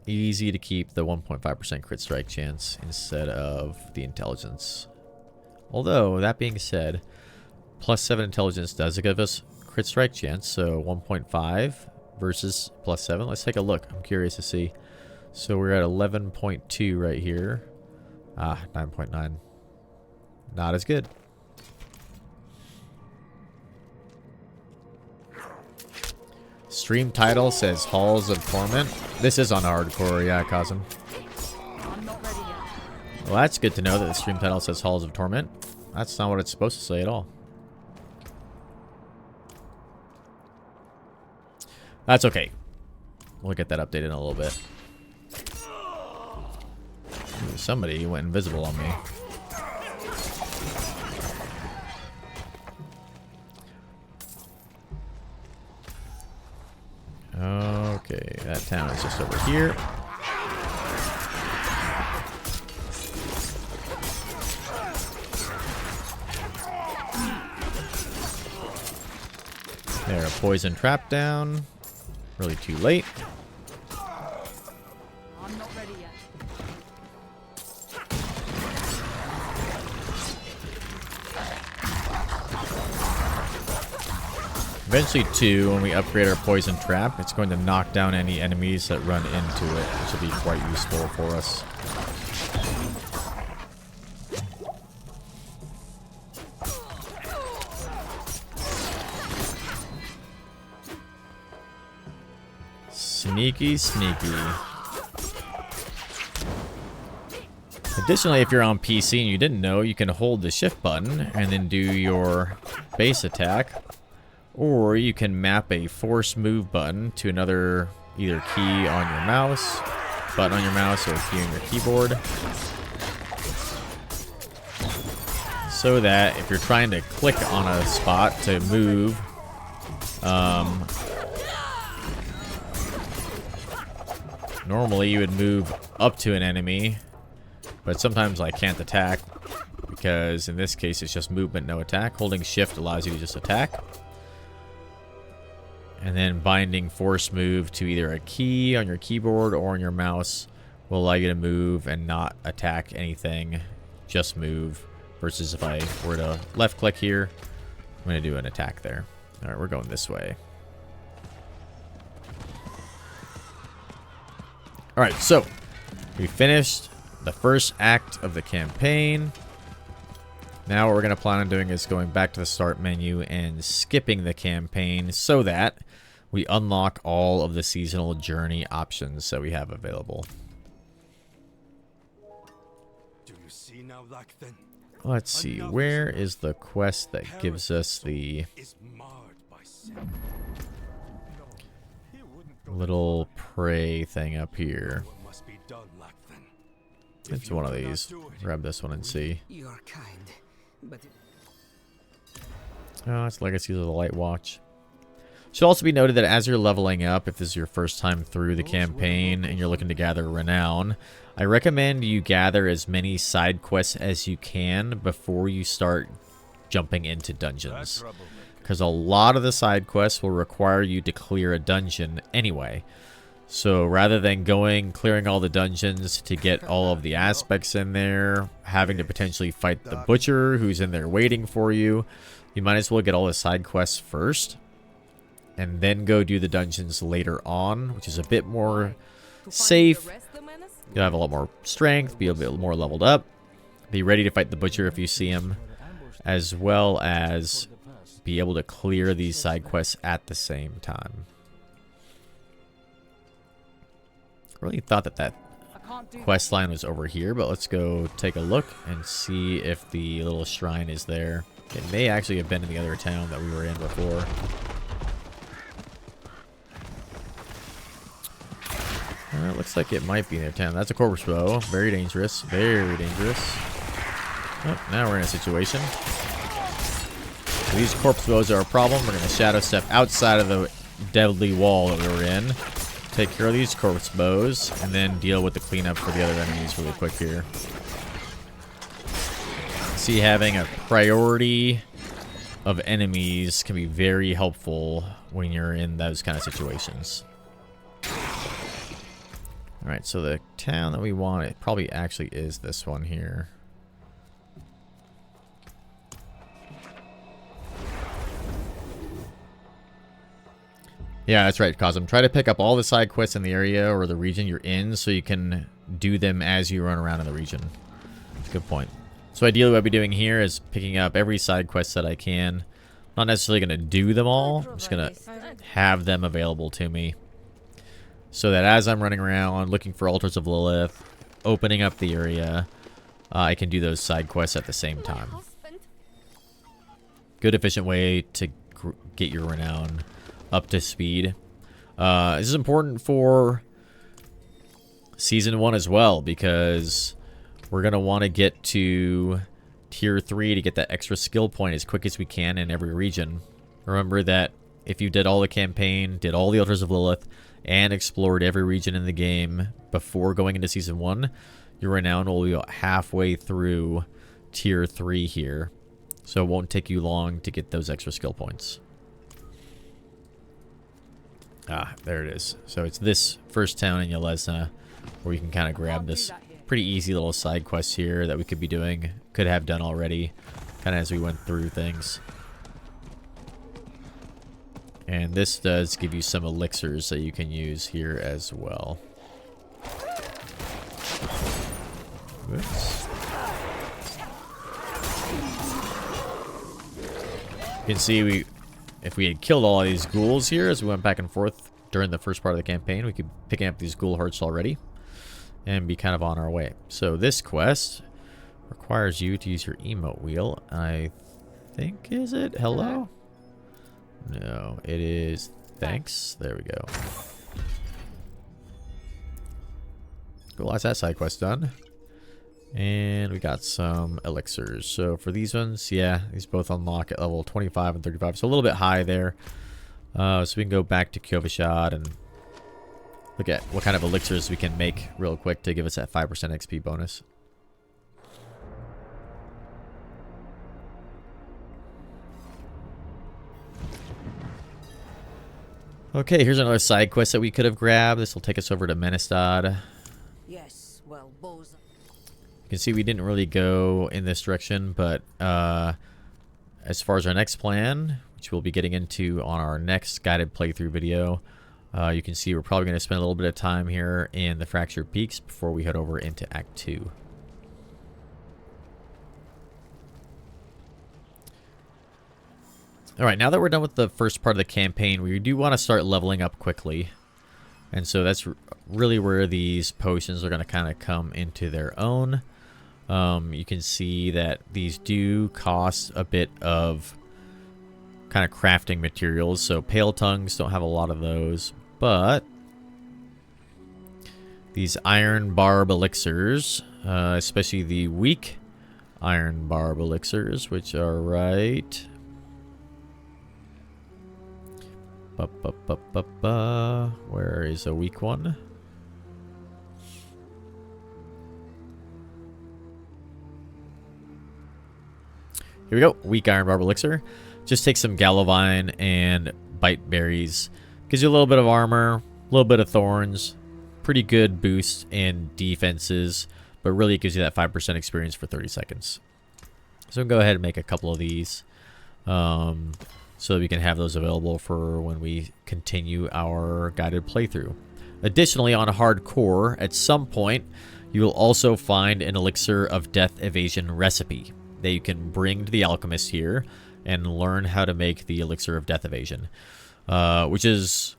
Easy to keep the 1.5% crit strike chance instead of the intelligence. Although, that being said, plus 7 intelligence does give us crit strike chance, so 1.5 versus plus 7. Let's take a look. I'm curious to see. So we're at 11.2 right here. 9.9. Not as good. Stream title says Halls of Torment. This is on hardcore, yeah, Cosm. Well, that's good to know that the stream title says Halls of Torment. That's not what it's supposed to say at all. That's okay. We'll get that updated in a little bit. Ooh, somebody went invisible on me. Okay, that town is just over here. There, a poison trap down. Really too late. I'm not ready yet. Eventually, too, when we upgrade our poison trap, it's going to knock down any enemies that run into it, which will be quite useful for us. Sneaky, sneaky. Additionally, if you're on PC and you didn't know, you can hold the shift button and then do your base attack. Or you can map a force move button to another either key on your mouse, button on your mouse, or key on your keyboard. So that if you're trying to click on a spot to move, normally you would move up to an enemy, but sometimes I can't attack because in this case it's just movement, no attack. Holding shift allows you to just attack. And then binding force move to either a key on your keyboard or on your mouse will allow you to move and not attack anything, just move. Versus if I were to left click here, I'm going to do an attack there. Alright, we're going this way. Alright, so we finished the first act of the campaign. Now what we're going to plan on doing is going back to the start menu and skipping the campaign so that we unlock all of the seasonal journey options that we have available. Do you see now, Lakthan? Let's see, where is the quest that gives us the... little prey thing up here. What must be done, Lackton? It's one of these. Grab this one and see. You're kind, but Oh, it's Legacies of the Light Watch. Should also be noted that as you're leveling up, if this is your first time through the campaign and you're looking to gather renown, I recommend you gather as many side quests as you can before you start jumping into dungeons. Because a lot of the side quests will require you to clear a dungeon anyway. So rather than clearing all the dungeons to get all of the aspects in there, having to potentially fight the butcher who's in there waiting for you, you might as well get all the side quests first and then go do the dungeons later on, which is a bit more safe. You'll have a lot more strength, be a bit more leveled up, be ready to fight the butcher if you see him, as well as be able to clear these side quests at the same time. I really thought that quest line was over here, but let's go take a look and see if the little shrine is there. It may actually have been in the other town that we were in before. It looks like it might be in their town. That's a corpse bow. Very dangerous. Very dangerous. Oh, now we're in a situation. So these corpse bows are a problem. We're going to shadow step outside of the deadly wall that we were in. Take care of these corpse bows. And then deal with the cleanup for the other enemies really quick here. See, having a priority of enemies can be very helpful when you're in those kind of situations. Alright, so the town that we want, it probably actually is this one here. Yeah, that's right, Cosm. Try to pick up all the side quests in the area or the region you're in so you can do them as you run around in the region. Good point. So ideally what I'll be doing here is picking up every side quest that I can. Not necessarily going to do them all. I'm just going to have them available to me. So that as I'm running around looking for Altars of Lilith, opening up the area, I can do those side quests at the same time. Good, efficient way to get your renown up to speed. This is important for Season 1 as well, because we're going to want to get to Tier 3 to get that extra skill point as quick as we can in every region. Remember that if you did all the campaign, did all the Altars of Lilith, and explored every region in the game before going into Season 1, your renown will be about halfway through Tier 3 here. So it won't take you long to get those extra skill points. Ah, there it is. So it's this first town in Yelesna where you can kind of grab this pretty easy little side quest here that we could be doing, could have done already, kind of as we went through things. And this does give you some elixirs that you can use here as well. Oops. You can see if we had killed all of these ghouls here as we went back and forth during the first part of the campaign, we could be picking up these ghoul hearts already and be kind of on our way. So this quest requires you to use your emote wheel. I think, is it? Hello? No, it is thanks. There we go. Cool, that's that side quest done. And we got some elixirs. So for these ones, yeah, these both unlock at level 25 and 35. So a little bit high there. So we can go back to Kyovashad and look at what kind of elixirs we can make real quick to give us that 5% XP bonus. Okay, here's another side quest that we could have grabbed. This will take us over to Menestad. yes, well, Boojum. You can see we didn't really go in this direction, but as far as our next plan, which we'll be getting into on our next guided playthrough video, you can see we're probably going to spend a little bit of time here in the Fractured Peaks before we head over into Act 2. Alright, now that we're done with the first part of the campaign, we do want to start leveling up quickly. And so that's really where these potions are going to kind of come into their own. You can see that these do cost a bit of kind of crafting materials. So Pale Tongues don't have a lot of those, but these iron barb elixirs, especially the weak iron barb elixirs, which are right. Where is a weak one? Here we go. Weak iron barb elixir. Just take some Gallovine and bite berries. Gives you a little bit of armor, a little bit of thorns. Pretty good boost in defenses, but really it gives you that 5% experience for 30 seconds. So we'll go ahead and make a couple of these so that we can have those available for when we continue our guided playthrough. Additionally, on hardcore, at some point, you will also find an elixir of death evasion recipe that you can bring to the alchemist here and learn how to make the elixir of death evasion, which is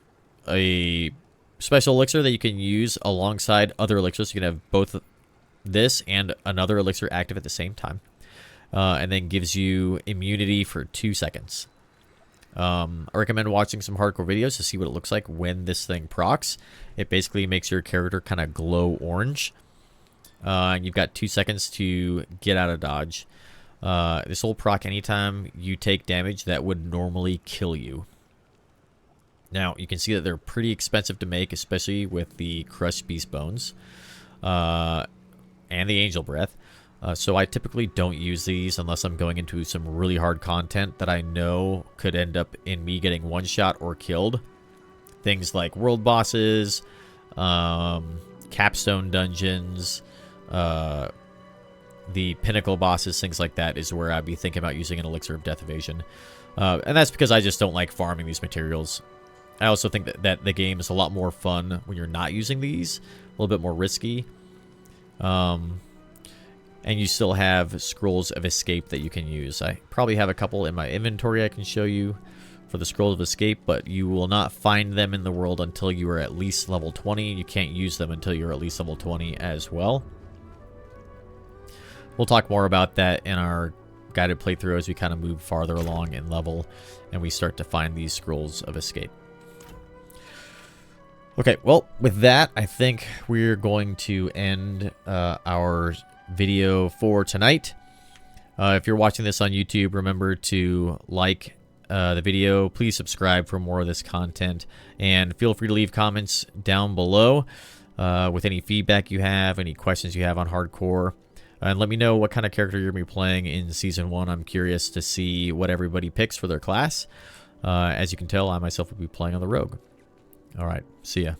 a special elixir that you can use alongside other elixirs. You can have both this and another elixir active at the same time, and then gives you immunity for 2 seconds. I recommend watching some hardcore videos to see what it looks like when this thing procs. It basically makes your character kind of glow orange, and you've got 2 seconds to get out of dodge. This will proc anytime you take damage that would normally kill you. Now, you can see that they're pretty expensive to make, especially with the crushed beast bones and the angel breath. So I typically don't use these unless I'm going into some really hard content that I know could end up in me getting one shot or killed. Things like world bosses, capstone dungeons, the pinnacle bosses, things like that is where I'd be thinking about using an elixir of death evasion. And that's because I just don't like farming these materials. I also think that the game is a lot more fun when you're not using these. A little bit more risky. And you still have scrolls of escape that you can use. I probably have a couple in my inventory I can show you for the scrolls of escape, but you will not find them in the world until you are at least level 20. You can't use them until you're at least level 20 as well. We'll talk more about that in our guided playthrough as we kind of move farther along in level and we start to find these scrolls of escape. Okay, well, with that, I think we're going to end our video for tonight. If you're watching this on YouTube, remember to like the video. Please subscribe for more of this content. And feel free to leave comments down below with any feedback you have, any questions you have on hardcore. And let me know what kind of character you're going to be playing in Season 1. I'm curious to see what everybody picks for their class. As you can tell, I myself will be playing on the Rogue. All right, see ya.